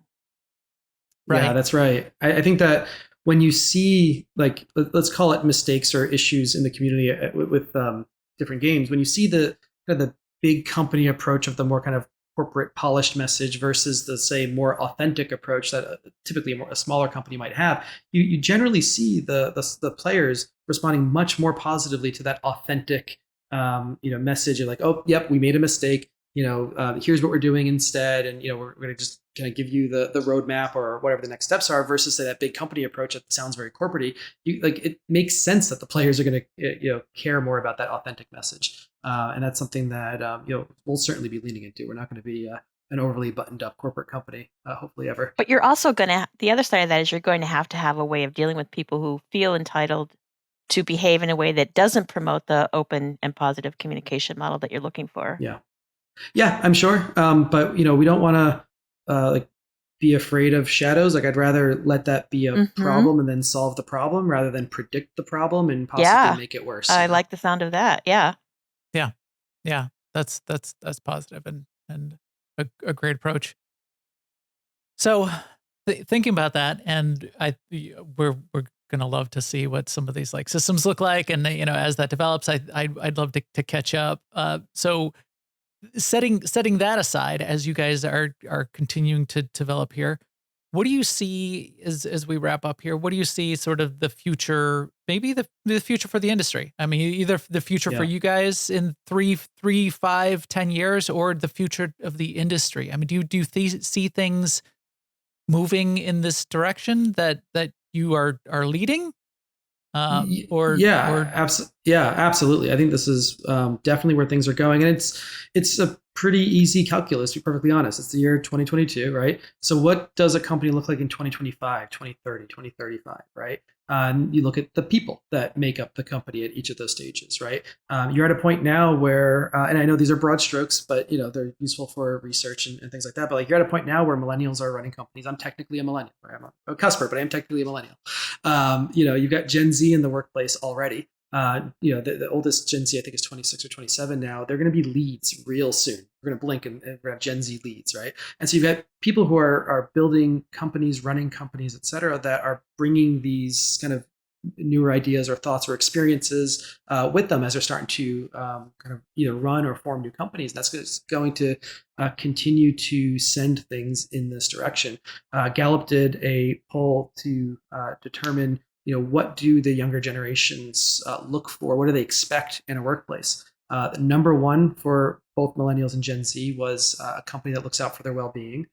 Right. Yeah, that's right. I think that when you see, like, let's call it mistakes or issues in the community with different games, when you see the big company approach of the more kind of corporate polished message versus the, say, more authentic approach that typically a smaller company might have, you generally see the players responding much more positively to that authentic message of like, oh, yep, we made a mistake. Here's what we're doing instead, and we're going to just kind of give you the roadmap or whatever the next steps are, versus say that big company approach that sounds very corporate-y. It makes sense that the players are going to care more about that authentic message, and that's something that we'll certainly be leaning into. We're not going to be an overly buttoned up corporate company, hopefully ever. But you're also the other side of that is you're going to have a way of dealing with people who feel entitled to behave in a way that doesn't promote the open and positive communication model that you're looking for. Yeah, I'm sure. But we don't want to be afraid of shadows. Like, I'd rather let that be a problem and then solve the problem rather than predict the problem and possibly make it worse. I like the sound of that. Yeah. That's positive and a great approach. So thinking about that, and we're gonna love to see what some of these like systems look like, and as that develops, I'd love to catch up. So setting that aside, as you guys are continuing to develop here, what do you see as we wrap up here? What do you see sort of the future, maybe the future for the industry? I mean, either the future for you guys in 3, 5, 10 years, or the future of the industry. I mean, do you see things moving in this direction that you are leading? Absolutely. I think this is definitely where things are going, and it's a pretty easy calculus, to be perfectly honest. It's the year 2022, right? So what does a company look like in 2025, 2030, 2035, right? You look at the people that make up the company at each of those stages, right? You're at a point now where, and I know these are broad strokes, but they're useful for research and things like that. But like, you're at a point now where millennials are running companies. I'm technically a millennial, right? I'm a cusper, but I am technically a millennial. You've got Gen Z in the workplace already. The oldest Gen Z, I think, is 26 or 27 now. They're going to be leads real soon. We're going to blink and we're going to have Gen Z leads, right? And so you've got people who are building companies, running companies, et cetera, that are bringing these kind of newer ideas or thoughts or experiences with them as they're starting to kind of either run or form new companies. And that's going to continue to send things in this direction. Gallup did a poll to determine what do the younger generations look for? What do they expect in a workplace? Number one for both millennials and Gen Z was a company that looks out for their well-being.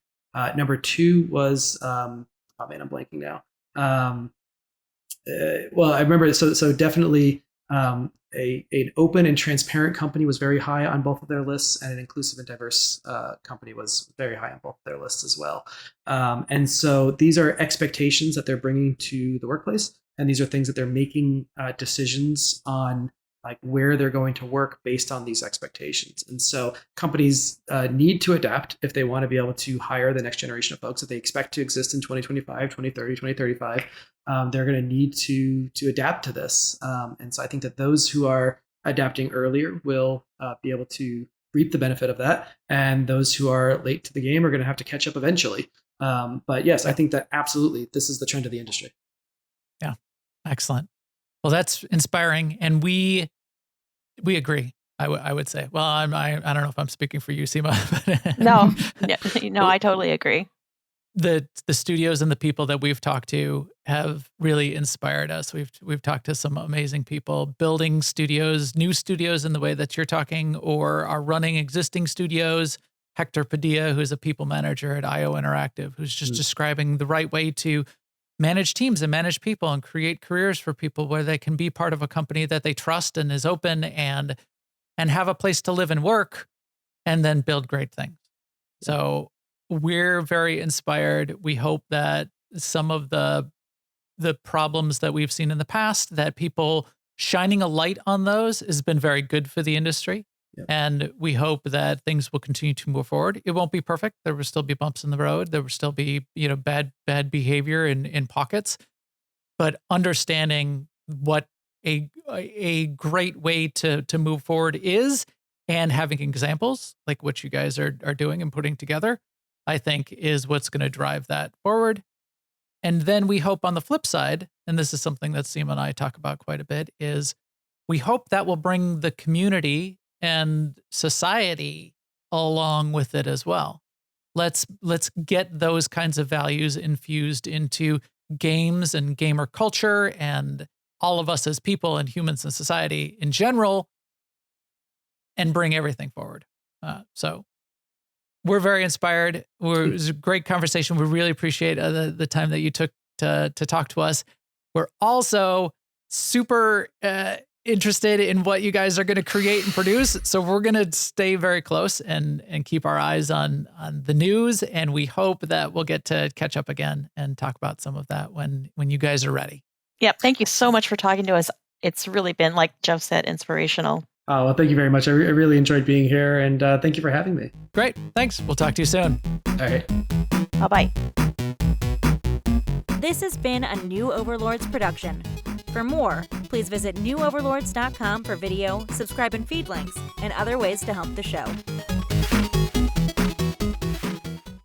Number two was, I'm blanking now. Well, I remember, so definitely an open and transparent company was very high on both of their lists, and an inclusive and diverse company was very high on both of their lists as well. And so these are expectations that they're bringing to the workplace, and these are things that they're making decisions on, like where they're going to work based on these expectations. And so companies need to adapt if they want to be able to hire the next generation of folks that they expect to exist in 2025, 2030, 2035. They're going to need to adapt to this. And so I think that those who are adapting earlier will be able to reap the benefit of that. And those who are late to the game are going to have to catch up eventually. But yes, I think that absolutely this is the trend of the industry. Yeah. Excellent. Well, that's inspiring, and we agree. I would say. Well, I don't know if I'm speaking for you, Seema. But No, I totally agree. The studios and the people that we've talked to have really inspired us. We've talked to some amazing people building studios, new studios in the way that you're talking, or are running existing studios. Hector Padilla, who's a people manager at IO Interactive, who's just describing the right way to manage teams and manage people and create careers for people where they can be part of a company that they trust and is open and have a place to live and work and then build great things. So we're very inspired. We hope that some of the problems that we've seen in the past, that people shining a light on those has been very good for the industry. Yep. And we hope that things will continue to move forward. It won't be perfect. There will still be bumps in the road. There will still be, bad behavior in pockets, but understanding what a great way to move forward is, and having examples like what you guys are doing and putting together, I think is what's going to drive that forward. And then we hope on the flip side, and this is something that Seema and I talk about quite a bit, is we hope that will bring the community and society along with it as well. Let's get those kinds of values infused into games and gamer culture and all of us as people and humans in society in general, and bring everything forward. So we're very inspired. It was a great conversation. We really appreciate the time that you took to talk to us. We're also super interested in what you guys are going to create and produce. So we're going to stay very close and keep our eyes on the news. And we hope that we'll get to catch up again and talk about some of that when you guys are ready. Yep. Thank you so much for talking to us. It's really been, like Jeff said, inspirational. Oh, well, thank you very much. I really enjoyed being here, and thank you for having me. Great. Thanks. We'll talk to you soon. All right. Bye-bye. This has been a New Overlords production. For more, please visit newoverlords.com for video, subscribe and feed links, and other ways to help the show.